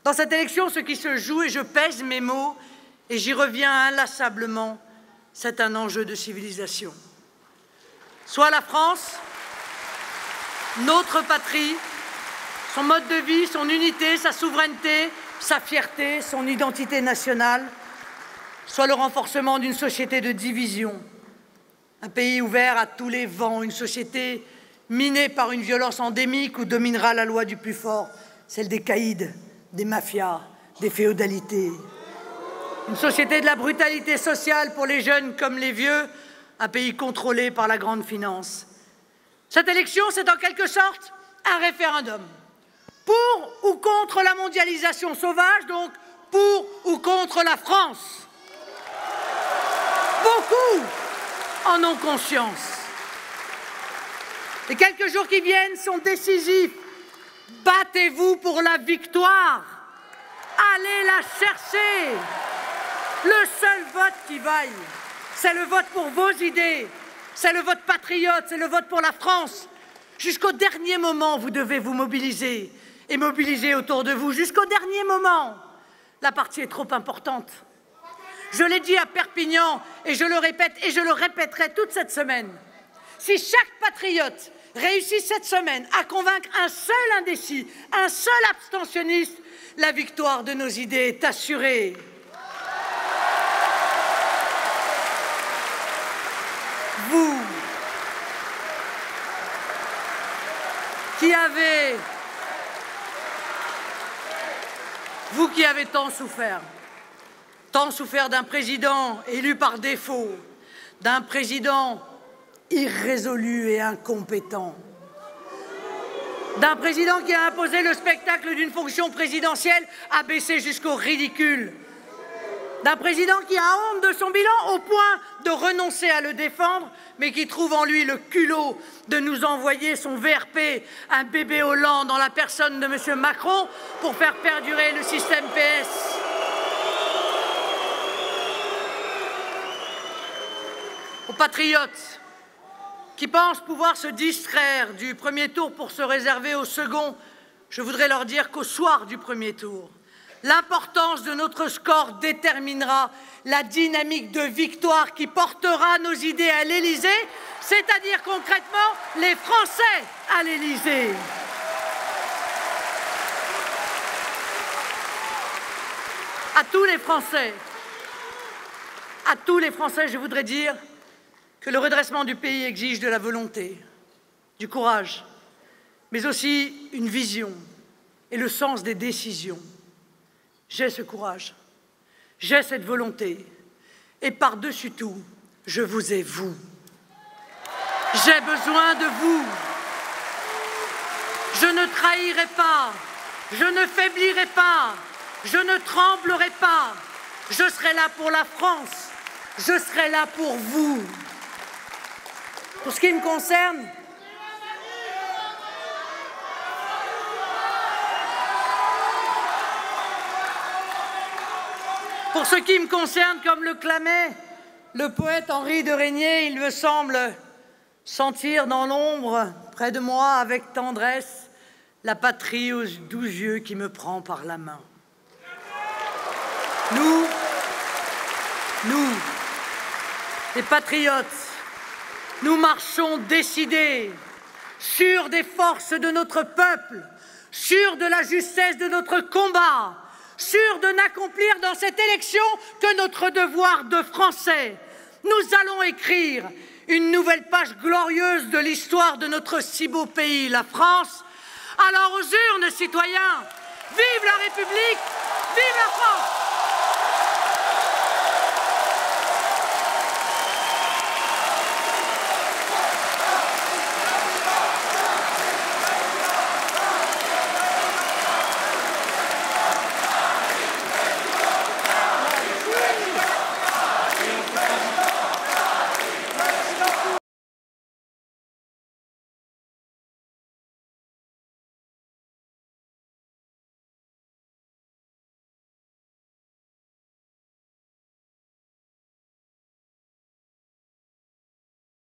Dans cette élection, ce qui se joue, et je pèse mes mots, et j'y reviens inlassablement, c'est un enjeu de civilisation. Soit la France, notre patrie, son mode de vie, son unité, sa souveraineté, sa fierté, son identité nationale, soit le renforcement d'une société de division, Un pays ouvert à tous les vents, une société minée par une violence endémique où dominera la loi du plus fort, celle des caïds, des mafias, des féodalités. Une société de la brutalité sociale pour les jeunes comme les vieux, un pays contrôlé par la grande finance. Cette élection, c'est en quelque sorte un référendum. Pour ou contre la mondialisation sauvage, donc pour ou contre la France. Beaucoup en ont conscience. Les quelques jours qui viennent sont décisifs. Battez-vous pour la victoire. Allez la chercher. Le seul vote qui vaille, c'est le vote pour vos idées, c'est le vote patriote, c'est le vote pour la France. Jusqu'au dernier moment, vous devez vous mobiliser et mobiliser autour de vous. Jusqu'au dernier moment, la partie est trop importante. Je l'ai dit à Perpignan et je le répète et je le répéterai toute cette semaine. Si chaque patriote réussit cette semaine à convaincre un seul indécis, un seul abstentionniste, la victoire de nos idées est assurée. Vous qui avez tant souffert d'un président élu par défaut, d'un président irrésolu et incompétent, d'un président qui a imposé le spectacle d'une fonction présidentielle abaissée jusqu'au ridicule, d'un président qui a honte de son bilan au point de renoncer à le défendre, mais qui trouve en lui le culot de nous envoyer son VRP, un bébé Hollande dans la personne de M. Macron, pour faire perdurer le système PS. Aux patriotes qui pensent pouvoir se distraire du premier tour pour se réserver au second, je voudrais leur dire qu'au soir du premier tour, l'importance de notre score déterminera la dynamique de victoire qui portera nos idées à l'Élysée, c'est-à-dire concrètement les Français à l'Élysée. À tous les Français, je voudrais dire que le redressement du pays exige de la volonté, du courage, mais aussi une vision et le sens des décisions. J'ai ce courage, j'ai cette volonté, et par-dessus tout, je vous ai vous. J'ai besoin de vous. Je ne trahirai pas, je ne faiblirai pas, je ne tremblerai pas. Je serai là pour la France, je serai là pour vous. Pour ce qui me concerne, comme le clamait le poète Henri de Régnier, il me semble sentir dans l'ombre, près de moi, avec tendresse, la patrie aux doux yeux qui me prend par la main. Nous, les patriotes, nous marchons décidés, sûrs des forces de notre peuple, sûrs de la justesse de notre combat, sûrs de n'accomplir dans cette élection que notre devoir de Français. Nous allons écrire une nouvelle page glorieuse de l'histoire de notre si beau pays, la France. Alors aux urnes, citoyens, vive la République, vive la France!